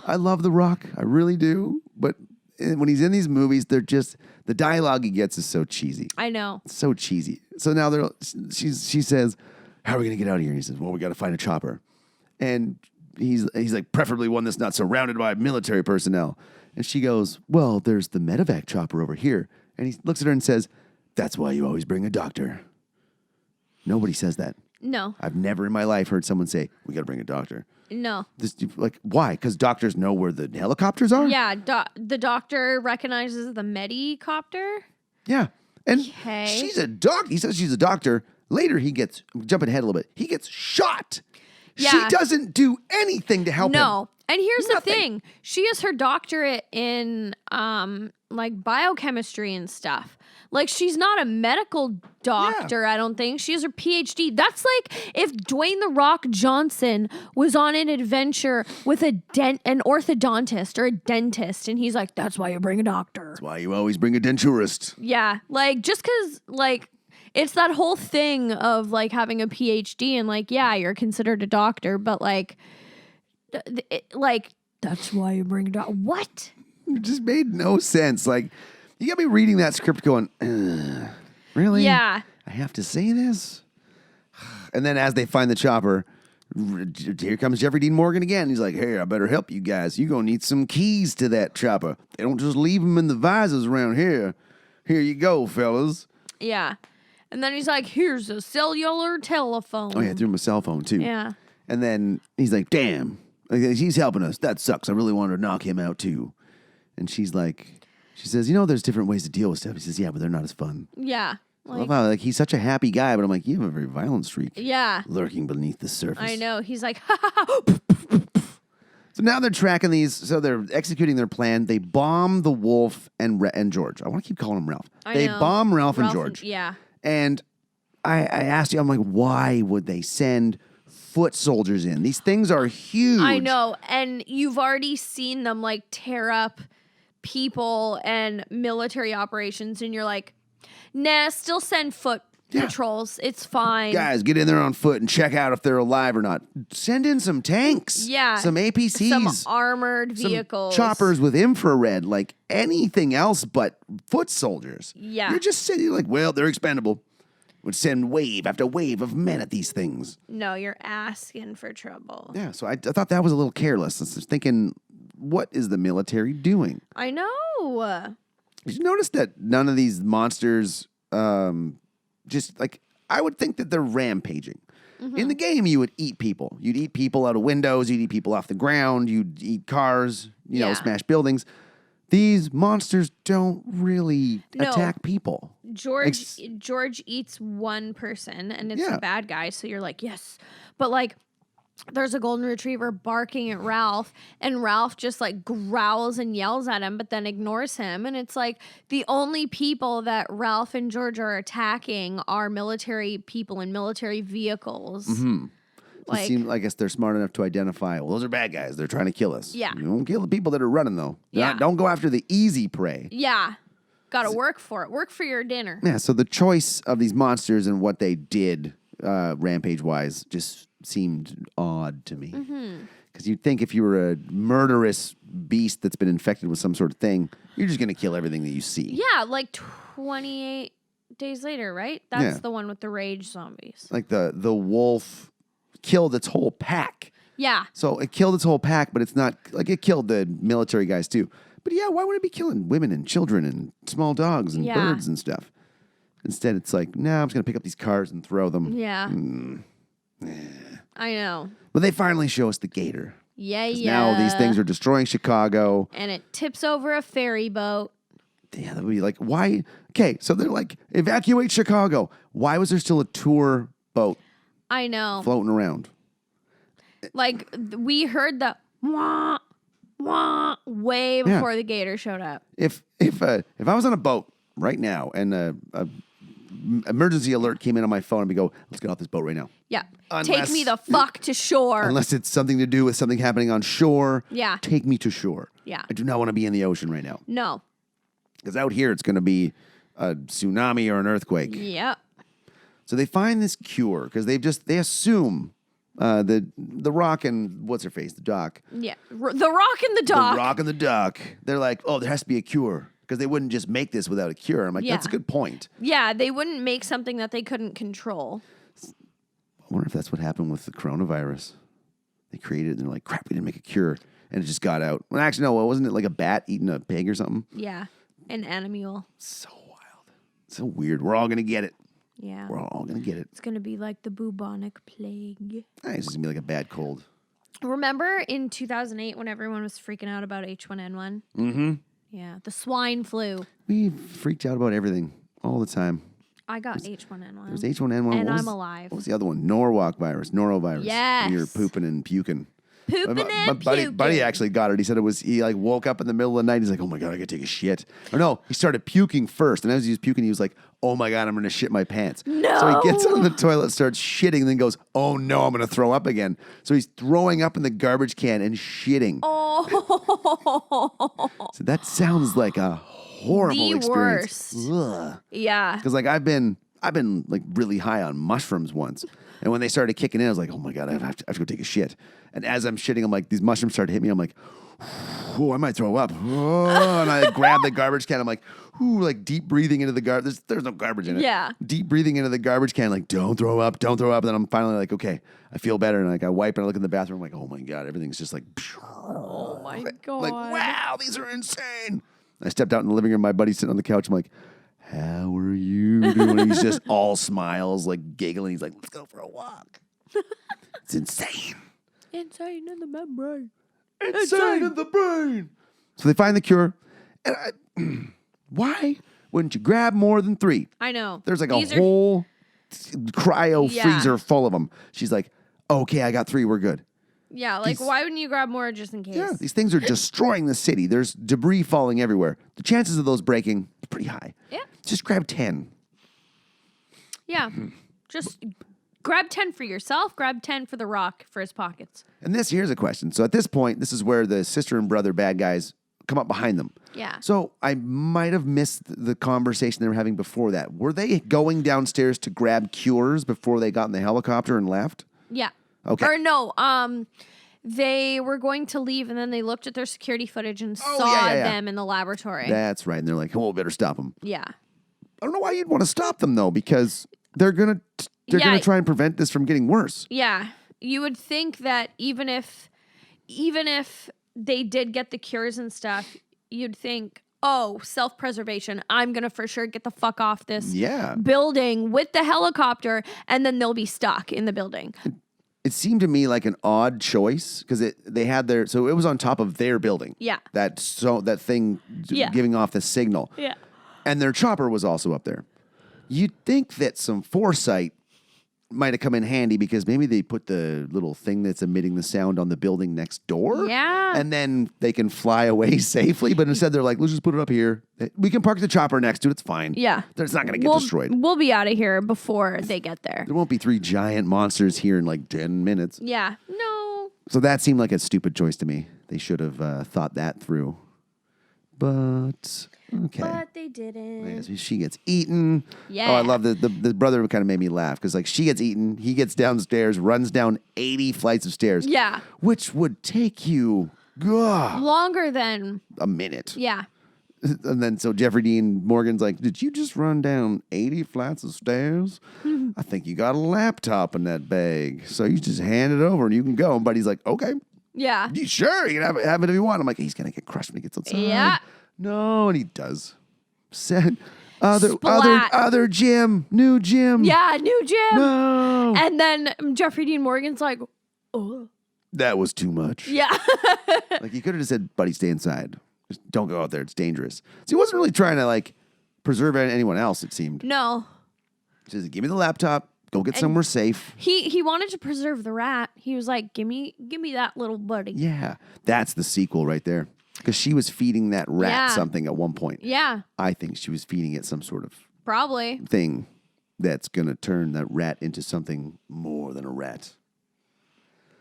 I love The Rock. I really do. But when he's in these movies, they're just the dialogue he gets is so cheesy. I know. So cheesy. So now she says, "How are we gonna get out of here?" And he says, "Well, we got to find a chopper." And he's like, "Preferably one that's not surrounded by military personnel." And she goes, "Well, there's the medevac chopper over here." And he looks at her and says, "That's why you always bring a doctor." Nobody says that. No. I've never in my life heard someone say, "We got to bring a doctor." No. Like, why? Because doctors know where the helicopters are? Yeah, the doctor recognizes the Medicopter. Yeah. And Okay. she's a doctor. He says she's a doctor. Later, jumping ahead a little bit, he gets shot. Yeah. She doesn't do anything to help him. No. And here's Nothing. the thing. She has her doctorate in like biochemistry and stuff. Like she's not a medical doctor, I don't think. She has her PhD. That's like if Dwayne "The Rock" Johnson was on an adventure with an orthodontist or a dentist and he's like, "That's why you bring a doctor." That's why you always bring a denturist. Yeah, like just because like it's that whole thing of like having a PhD and like, yeah, you're considered a doctor, but like that's why you bring a doctor. What? It just made no sense. Like, you got me reading that script going, really? Yeah. I have to say this? And then as they find the chopper, here comes Jeffrey Dean Morgan again. He's like, "Hey, I better help you guys. You're going to need some keys to that chopper. They don't just leave them in the visors around here. Here you go, fellas." Yeah. And then he's like, "Here's a cellular telephone." Oh, yeah, threw him a cell phone, too. Yeah. And then he's like, "Damn, he's helping us. That sucks. I really wanted to knock him out, too." And she says, "There's different ways to deal with stuff." He says, "Yeah, but they're not as fun." Yeah. I love how, he's such a happy guy, but I'm like, you have a very violent streak Yeah. lurking beneath the surface. I know. He's like, "Ha ha ha." So now they're tracking these. So they're executing their plan. They bomb the wolf and George. I want to keep calling him Ralph. I They know. bomb Ralph and George. Yeah. And I asked you, I'm like, why would they send foot soldiers in? These things are huge. I know. And you've already seen them like tear up people and military operations, and you're like, nah, still send foot patrols. It's fine. Guys, get in there on foot and check out if they're alive or not. Send in some tanks. Yeah. Some APCs. Some armored vehicles. Some choppers with infrared, like anything else but foot soldiers. Yeah. You're just sitting like, well, they're expendable. Would send wave after wave of men at these things. No, you're asking for trouble. Yeah, so I thought that was a little careless. I was just thinking, what is the military doing? I know. Did you notice that none of these monsters, just like, I would think that they're rampaging. In the game, you would eat people. You'd eat people out of windows. You'd eat people off the ground. You'd eat cars, smash buildings. These monsters don't really attack people. George eats one person, and it's a bad guy, so you're like, yes. But, like, there's a golden retriever barking at Ralph, and Ralph just, like, growls and yells at him, but then ignores him. And it's like the only people that Ralph and George are attacking are military people in military vehicles. Mm-hmm. Like, it seems, I guess they're smart enough to identify, well, those are bad guys. They're trying to kill us. Yeah. You don't kill the people that are running, though. Yeah. Don't go after the easy prey. yeah. Got to work for it. Work for your dinner. Yeah, so the choice of these monsters and what they did rampage-wise just seemed odd to me. Because you'd think if you were a murderous beast that's been infected with some sort of thing, you're just going to kill everything that you see. Yeah, like 28 days later, right? That's the one with the rage zombies. Like the wolf killed its whole pack. Yeah. So it killed its whole pack, but it's not like it killed the military guys too. But yeah, why would it be killing women and children and small dogs and birds and stuff? Instead, it's like, no, I'm just going to pick up these cars and throw them. Yeah. I know. But they finally show us the gator. Yeah. Now these things are destroying Chicago. And it tips over a ferry boat. Yeah, that would be like, why? Okay, so they're like, evacuate Chicago. Why was there still a tour boat I know. floating around? Like, we heard the wah, wah way before the gator showed up. If I was on a boat right now and a emergency alert came in on my phone and we go, let's get off this boat right now. Yeah. Unless- Take me the fuck to shore. Unless it's something to do with something happening on shore. Yeah. Take me to shore. Yeah. I do not want to be in the ocean right now. No. Because out here it's going to be a tsunami or an earthquake. Yep. So they find this cure because they assume The Rock and what's her face, the Doc. Yeah. The Rock and the Doc. The Rock and the Doc. They're like, oh, there has to be a cure because they wouldn't just make this without a cure. I'm like, that's a good point. Yeah, they wouldn't make something that they couldn't control. I wonder if that's what happened with the coronavirus. They created it and they're like, crap, we didn't make a cure. And it just got out. Well, actually, no, wasn't it like a bat eating a pig or something? Yeah, an animal. So wild. So weird. We're all going to get it. Yeah. We're all going to get it. It's going to be like the bubonic plague. It's just going to be like a bad cold. Remember in 2008 when everyone was freaking out about H1N1? Mm-hmm. Yeah, the swine flu. We freaked out about everything all the time. I got H1N1. There was H1N1. And I'm alive. What was the other one? Norovirus, norovirus. Yes. You're pooping and puking. My buddy actually got it. He said he like woke up in the middle of the night. He's like, oh my God, I gotta take a shit. Or no, he started puking first. And as he was puking, he was like, oh my God, I'm gonna shit my pants. No. So he gets on the toilet, starts shitting, and then goes, oh no, I'm gonna throw up again. So he's throwing up in the garbage can and shitting. Oh. So that sounds like a horrible experience. Worst. Yeah. Because like I've been like really high on mushrooms once. And when they started kicking in, I was like, oh my God, I have to go take a shit. And as I'm shitting, I'm like, these mushrooms started to hit me. I'm like, oh, I might throw up. Oh, and I grab the garbage can. I'm like, ooh, like deep breathing into the garbage. There's no garbage in it. Yeah. Deep breathing into the garbage can, like, don't throw up, don't throw up. And then I'm finally like, okay, I feel better. And like I wipe and I look in the bathroom. I'm like, oh my God, everything's just like, Oh my God. like, wow, these are insane. I stepped out in the living room. My buddy's sitting on the couch. I'm like, how are you doing? He's just all smiles, like giggling. He's like, let's go for a walk. It's insane. Insane in the membrane. Insane in the brain. So they find the cure. And why wouldn't you grab more than 3? I know. There's like These a are- whole cryo Yeah. freezer full of them. She's like, okay, I got 3. We're good. Yeah, like why wouldn't you grab more just in case? Yeah, these things are destroying the city. There's debris falling everywhere. The chances of those breaking is pretty high. Yeah. Just grab 10. Yeah. Just grab 10 for yourself, grab 10 for the Rock for his pockets. And here's a question. So at this point, this is where the sister and brother bad guys come up behind them. Yeah. So I might have missed the conversation they were having before that. Were they going downstairs to grab cures before they got in the helicopter and left? Yeah. Okay. Or no, they were going to leave and then they looked at their security footage and saw them in the laboratory. That's right. And they're like, oh, we better stop them. Yeah. I don't know why you'd want to stop them, though, because they're going to try and prevent this from getting worse. Yeah. You would think that even if they did get the cures and stuff, you'd think, oh, self-preservation. I'm going to for sure get the fuck off this building with the helicopter, and then they'll be stuck in the building. It seemed to me like an odd choice because they had it was on top of their building. Yeah. That thing giving off the signal. Yeah. And their chopper was also up there. You'd think that some foresight might have come in handy because maybe they put the little thing that's emitting the sound on the building next door. Yeah. And then they can fly away safely. But instead they're like, let's just put it up here. We can park the chopper next to it. It's fine. Yeah. It's not going to get destroyed. We'll be out of here before they get there. There won't be 3 giant monsters here in like 10 minutes. Yeah. No. So that seemed like a stupid choice to me. They should have thought that through. But, okay. But they didn't. She gets eaten. Yeah. Oh, I love the brother kind of made me laugh because like she gets eaten, he gets downstairs, runs down 80 flights of stairs. Yeah. Which would take you longer than a minute. Yeah. And then so Jeffrey Dean Morgan's like, did you just run down 80 flights of stairs? I think you got a laptop in that bag. So you just hand it over and you can go. And Buddy's like, okay. Yeah. You sure? You can have it if you want. I'm like, he's going to get crushed when he gets outside. Yeah. No, and he does. Said other gym, new gym. Yeah, new gym. No. And then Jeffrey Dean Morgan's like, oh. That was too much. Yeah. Like he could have just said, buddy, stay inside. Just don't go out there. It's dangerous. So he wasn't really trying to like preserve anyone else, it seemed. No. He says, give me the laptop. Go get somewhere safe. He wanted to preserve the rat. He was like, give me that little buddy. Yeah. That's the sequel right there. Because she was feeding that rat something at one point. Yeah. I think she was feeding it some sort of Probably. thing that's going to turn that rat into something more than a rat.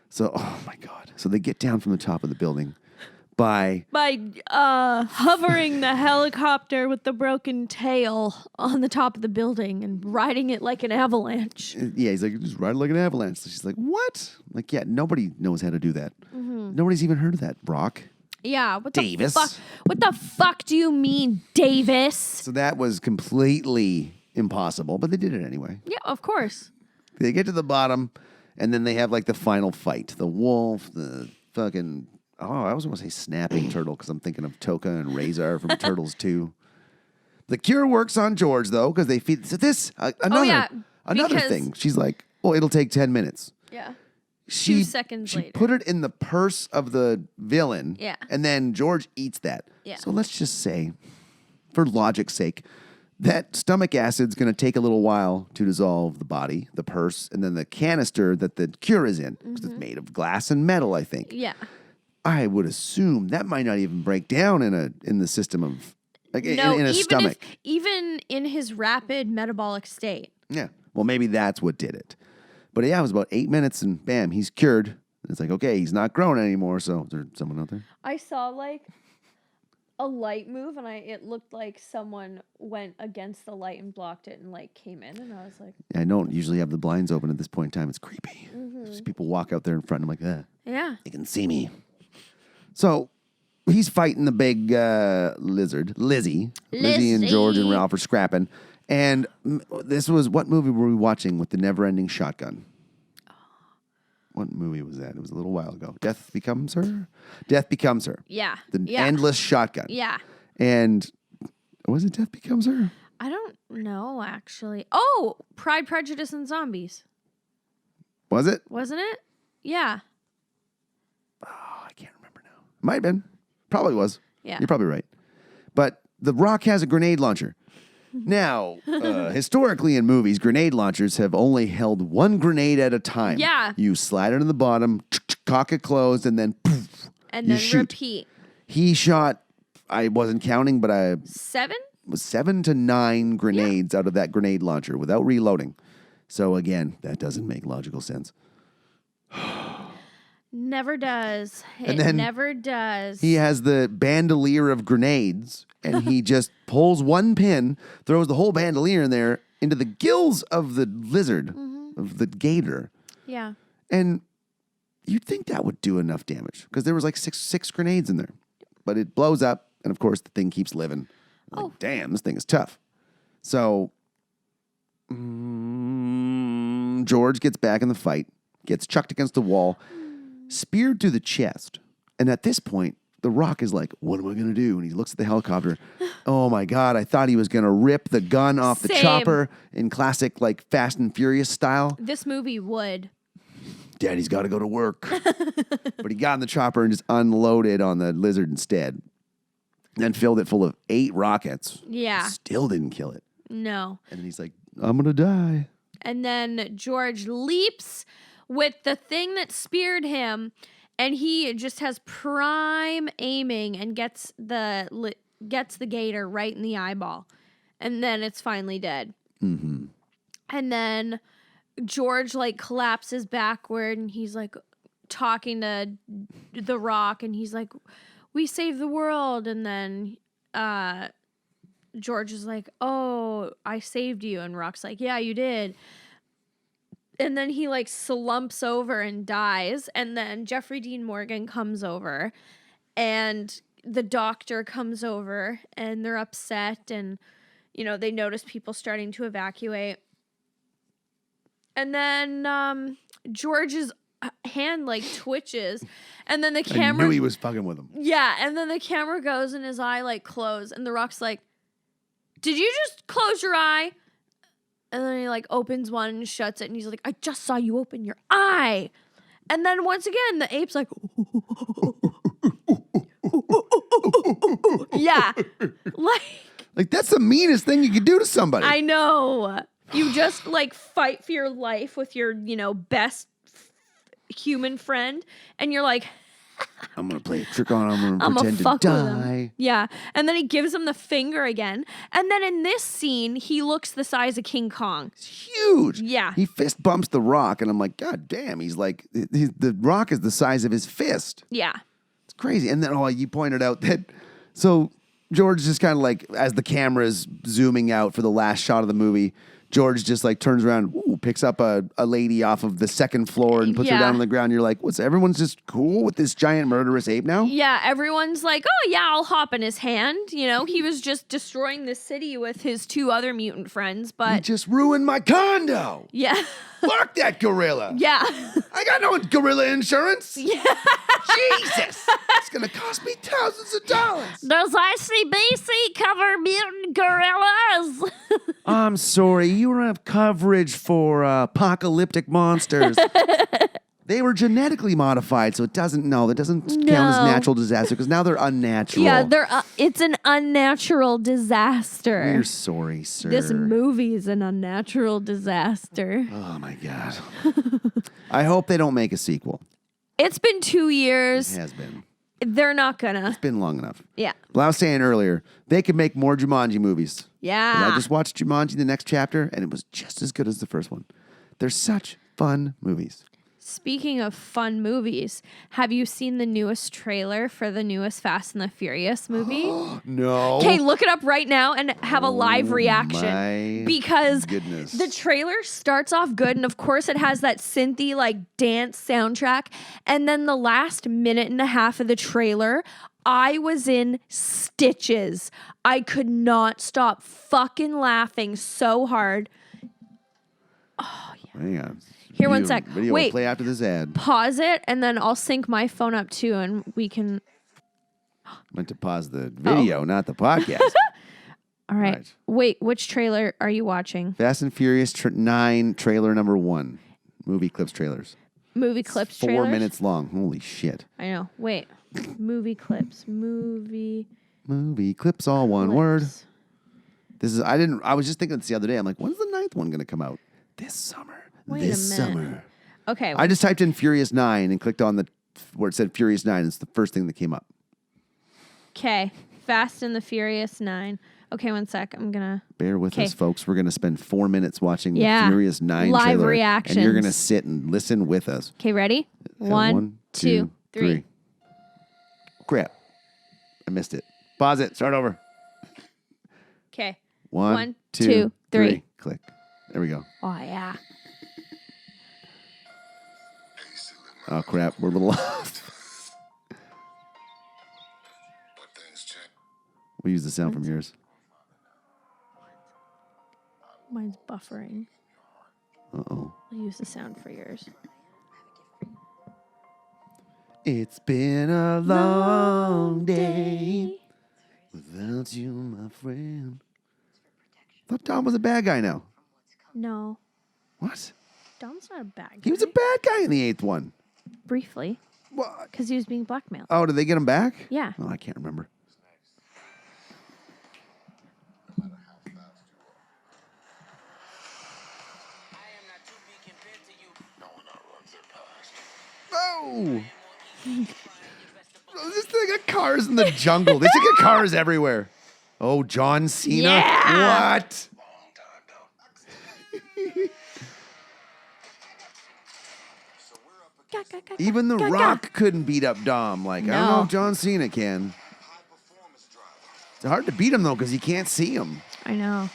So, oh my God. So they get down from the top of the building. by hovering the helicopter with the broken tail on the top of the building and riding it like an avalanche. Yeah, he's like, just ride it like an avalanche. So she's like, what? I'm like, yeah, nobody knows how to do that. Nobody's even heard of that, Brock. Yeah, what Davis. the fuck? What the fuck do you mean, Davis? So that was completely impossible, but they did it anyway. Yeah, of course. They get to the bottom, and then they have like the final fight. The wolf, the fucking, I always want to say snapping turtle because I'm thinking of Toka and Razor from Turtles 2. The cure works on George, though, because they feed this. Another thing. She's like, oh, it'll take 10 minutes. Yeah. 2 seconds later. She put it in the purse of the villain. Yeah. And then George eats that. Yeah. So let's just say, for logic's sake, that stomach acid's going to take a little while to dissolve the body, the purse, and then the canister that the cure is in, because it's made of glass and metal, I think. Yeah. I would assume that might not even break down in the system of, like, in a stomach. Even in his rapid metabolic state. Yeah. Well, maybe that's what did it. But yeah, it was about 8 minutes, and bam, he's cured. It's like, okay, he's not growing anymore, so is there someone out there? I saw, like, a light move, and it looked like someone went against the light and blocked it and, like, came in, and I was like... Yeah, I don't usually have the blinds open at this point in time. It's creepy. Just people walk out there in front, and I'm like, Yeah. they can see me. So he's fighting the big lizard, Lizzie. Lizzie and George and Ralph are scrapping. And this was, what movie were we watching with the never-ending shotgun? What movie was that? It was a little while ago. Death Becomes Her? Death Becomes Her. Yeah. The endless shotgun. Yeah. And was it Death Becomes Her? I don't know, actually. Oh, Pride, Prejudice, and Zombies. Was it? Wasn't it? Yeah. Oh, I can't remember now. Might have been. Probably was. Yeah. You're probably right. But The Rock has a grenade launcher. Now, historically in movies, grenade launchers have only held one grenade at a time. Yeah. You slide it in the bottom, cock it closed, and then poof, And you then shoot. repeat. He shot, I wasn't counting, but I 7? was 7 to 9 grenades out of that grenade launcher without reloading. So again, that doesn't make logical sense. Never does. And It then never does. He has the bandolier of grenades, and he just pulls one pin, throws the whole bandolier in there into the gills of the lizard, of the gator. Yeah. And you'd think that would do enough damage because there was like six grenades in there. But it blows up, and of course the thing keeps living. Like, damn, this thing is tough. So George gets back in the fight, gets chucked against the wall, speared through the chest. And at this point, The Rock is like, what am I going to do? And he looks at the helicopter. Oh my God, I thought he was going to rip the gun off the Same. chopper in classic like Fast and Furious style. This movie would. Daddy's got to go to work. But he got in the chopper and just unloaded on the lizard instead. Then filled it full of 8 rockets. Yeah. Still didn't kill it. No. And then he's like, I'm going to die. And then George leaps with the thing that speared him, and he just has prime aiming and gets the gator right in the eyeball. And then it's finally dead. Mm-hmm. And then George like collapses backward, and he's like talking to The Rock, and he's like, we saved the world. And then George is like, oh, I saved you. And Rock's like, yeah, you did. And then he like slumps over and dies. And then Jeffrey Dean Morgan comes over, and the doctor comes over, and they're upset, and you know, they notice people starting to evacuate. And then George's hand like twitches, and then the camera. I knew he was fucking with him. Yeah, and then the camera goes and his eye like closed, and The Rock's like, did you just close your eye? And then he like opens one and shuts it, and he's like, I just saw you open your eye. And then once again, the ape's like, yeah, like that's the meanest thing you could do to somebody. I know. You just like fight for your life with your, you know, best human friend, and you're like, I'm going to play a trick on him. I'm pretend fuck to with die. him. Yeah. And then he gives him the finger again. And then in this scene, he looks the size of King Kong. It's huge. Yeah. He fist bumps The Rock, and I'm like, God damn. He's like, the Rock is the size of his fist. Yeah. It's crazy. And then you pointed out that so George just kind of like as the camera's zooming out for the last shot of the movie, George just like turns around, picks up a lady off of the second floor and puts her down on the ground. You're like, what's everyone's just cool with this giant murderous ape now? Yeah, everyone's like, oh yeah, I'll hop in his hand. You know, he was just destroying the city with his 2 other mutant friends, He but just ruined my condo. yeah. Fuck that gorilla. Yeah. I got no gorilla insurance. Yeah. Jesus. It's going to cost me thousands of dollars. Those ICBC cover mutant gorillas. I'm sorry. You don't have coverage for apocalyptic monsters. They were genetically modified, so that doesn't count as natural disaster because now they're unnatural. Yeah, it's an unnatural disaster. We're sorry, sir. This movie is an unnatural disaster. Oh, my God. I hope they don't make a sequel. It's been 2 years. It has been. They're not gonna. It's been long enough. Yeah. But I was saying earlier, they could make more Jumanji movies. Yeah. I just watched Jumanji, the next chapter, and it was just as good as the first one. They're such fun movies. Speaking of fun movies, have you seen the newest trailer for the newest Fast and the Furious movie? No. Okay, look it up right now and have a live reaction. My because goodness. the trailer starts off good, and of course it has that synthy like dance soundtrack. And then the last minute and a half of the trailer, I was in stitches. I could not stop fucking laughing so hard. Oh yeah. Hang on. Here, one sec. Video Wait. will play after this ad. Pause it, and then I'll sync my phone up too, and we can. Meant to pause the video, not the podcast. All right. Wait, which trailer are you watching? Fast and Furious 9 trailer number 1. Movie clips trailers. Movie clips 4 trailers? minutes long. Holy shit. I know. Wait. Movie clips. Movie clips, all one word. clips. I was just thinking this the other day. I'm like, when's the 9th one going to come out? This summer. Wait this a minute. summer. Okay. I just typed in Furious 9 and clicked on where it said Furious 9. It's the first thing that came up. Okay. Fast and the Furious 9. Okay, one sec. I'm going to. Bear with us, folks. We're going to spend 4 minutes watching the Yeah. Furious 9 Live trailer. reactions. And you're going to sit and listen with us. Okay, ready? 1, 2, 3. Crap. I missed it. Pause it. Start over. Okay. 1, 2, 3. Click. There we go. Oh, yeah. Oh, crap. We're a little off. We'll use the sound from yours. Mine's buffering. Uh-oh. I'll use the sound for yours. It's been a long day without you, my friend. I thought Dom was a bad guy now. No. What? Dom's not a bad guy. He was a bad guy in the 8th one. Briefly. What? Because he was being blackmailed. Oh, did they get him back? Yeah. Oh, I can't remember. Oh! This thing got cars in the jungle. They should get cars everywhere. Oh, John Cena? Yeah! What? Even The Rock couldn't beat up Dom. Like, I don't know if John Cena can. It's hard to beat him, though, because you can't see him. I know.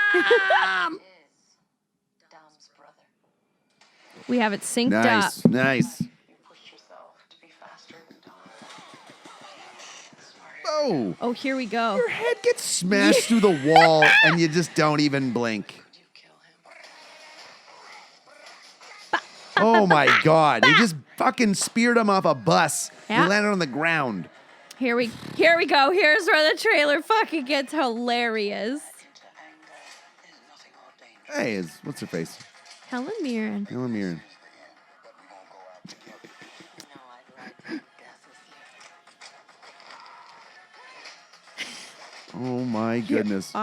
Dom! Dom's brother. We have it synced Nice, up. nice. You pushed yourself to be faster than Dom. Oh! Oh, here we go. Your head gets smashed through the wall, and you just don't even blink. You kill him. Oh, my God. He just fucking speared him off a bus. Yeah. He landed on the ground. Here we go. Here's where the trailer fucking gets hilarious. Into anger is nothing ordained. Hey, what's her face? Helen Mirren. Helen Mirren. No, I'd like death with you. Oh, my goodness.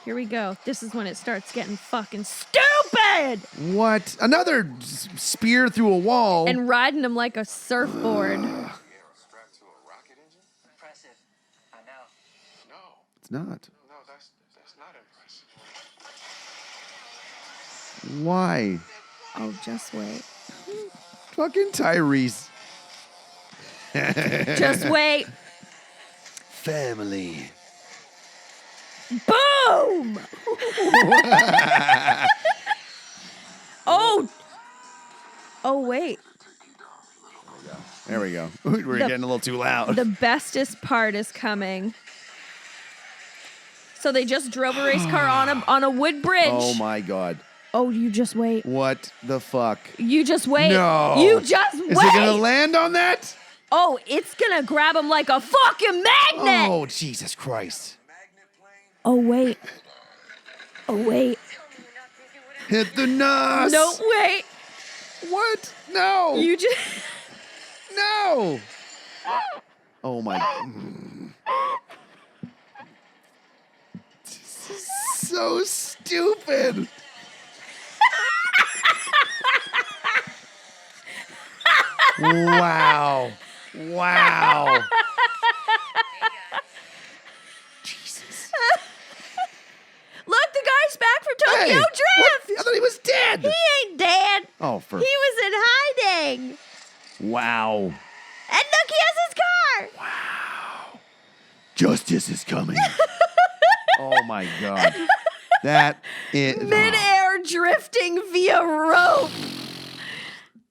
Here we go. This is when it starts getting fucking stupid. What? Another spear through a wall. And riding him like a surfboard. Strapped to a rocket engine? Impressive. I know. No, It's not. no, that's not impressive. Why? Oh, just wait. Fucking Tyrese. Just wait. Family. Boom! Oh! Oh, wait. There we go. We're getting a little too loud. The bestest part is coming. So they just drove a race car on a wood bridge. Oh my God. Oh, you just wait. What the fuck? You just wait. No. You just wait. Is it going to land on that? Oh, it's gonna grab him like a fucking magnet. Oh, Jesus Christ. Oh, wait. Oh, wait. Hit the nos. No, wait. What? No. You just... No. Oh my. This is so stupid. Wow. Wow. Jesus. Look, the guy's back from Tokyo Hey, Drift. what? I thought he was dead. He ain't dead. Oh, for. He was in hiding. Wow. And look, he has his car. Justice is coming. Oh my God. That is. Mid-air drifting via rope.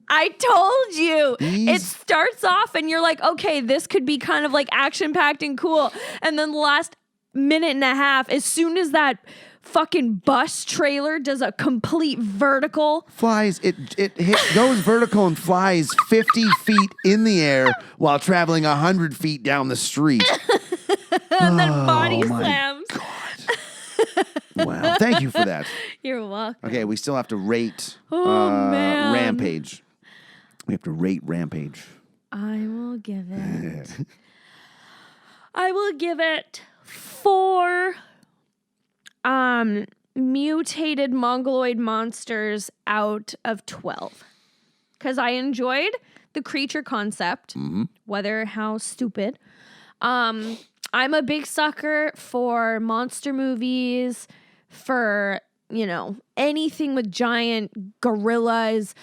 I told you. It starts off and you're like, okay, this could be kind of like action-packed and cool. And then the last minute and a half, as soon as that fucking bus trailer does a complete vertical. Flies, goes vertical and flies 50 feet in the air while traveling 100 feet down the street. And then body my slams. Wow. Thank you for that. You're welcome. Okay, we still have to rate man. Rampage. We have to rate Rampage. I will give it 4 mutated mongoloid monsters out of 12. Because I enjoyed the creature concept, whether how stupid. I'm a big sucker for monster movies, for, anything with giant gorillas,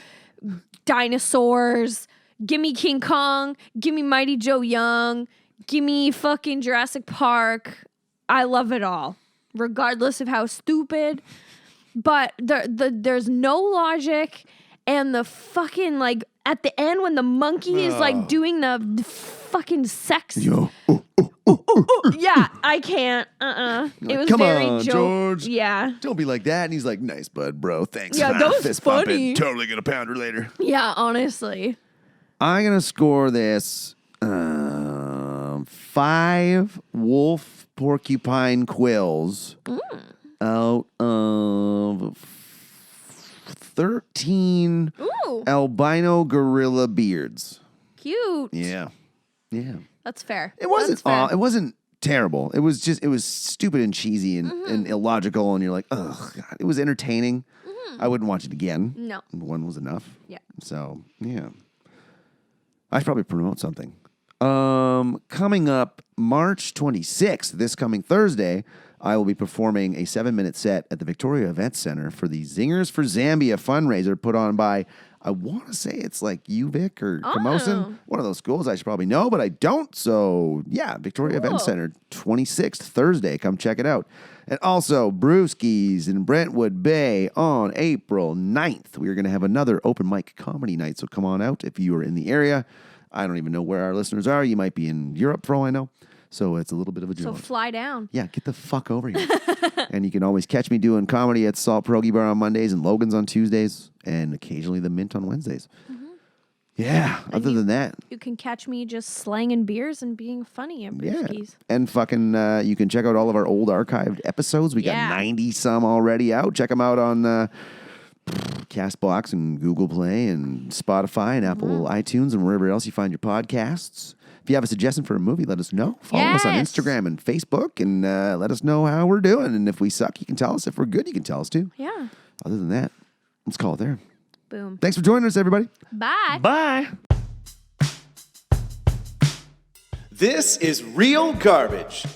dinosaurs. Give me King Kong. Give me Mighty Joe Young. Give me fucking Jurassic Park. I love it all, regardless of how stupid. But there's no logic, and the fucking, like, at the end when the monkey is, like, doing the fucking sex. Yo. Yeah, I can't. It was Come very on, George. Yeah. Don't be like that. And he's like, nice, bud, bro. Thanks. Yeah, that was Fist funny. bumping. Totally gonna pound her later. Yeah, honestly. I'm gonna score this 5 wolf porcupine quills out of 13 Ooh, albino gorilla beards. cute. Yeah. That's fair. It wasn't. That's fair. It wasn't terrible. It was stupid and cheesy and illogical. And you're like, oh God. It was entertaining. I wouldn't watch it again. No. One was enough. Yeah. So yeah. I should probably promote something. Coming up March 26th, this coming Thursday, I will be performing a 7-minute set at the Victoria Events Center for the Zingers for Zambia fundraiser put on by, I want to say it's like UVic or Camosun, one of those schools I should probably know, but I don't. So yeah, Victoria Events Center, 26th Thursday. Come check it out. And also Brewskis in Brentwood Bay on April 9th. We are going to have another open mic comedy night. So come on out if you are in the area. I don't even know where our listeners are. You might be in Europe for all I know. So it's a little bit of a So jaunt. fly down. Yeah, get the fuck over here. And you can always catch me doing comedy at Salt Pierogi Bar on Mondays and Logan's on Tuesdays and occasionally the Mint on Wednesdays. Yeah, other than that. You can catch me just slanging beers and being funny at Brewskis. And fucking, you can check out all of our old archived episodes. We got 90 some already out. Check them out on Castbox and Google Play and Spotify and Apple iTunes and wherever else you find your podcasts. If you have a suggestion for a movie, let us know. Follow us on Instagram and Facebook and let us know how we're doing. And if we suck, you can tell us. If we're good, you can tell us too. Yeah. Other than that, let's call it there. Boom. Thanks for joining us, everybody. Bye. Bye. This is Real Garbage.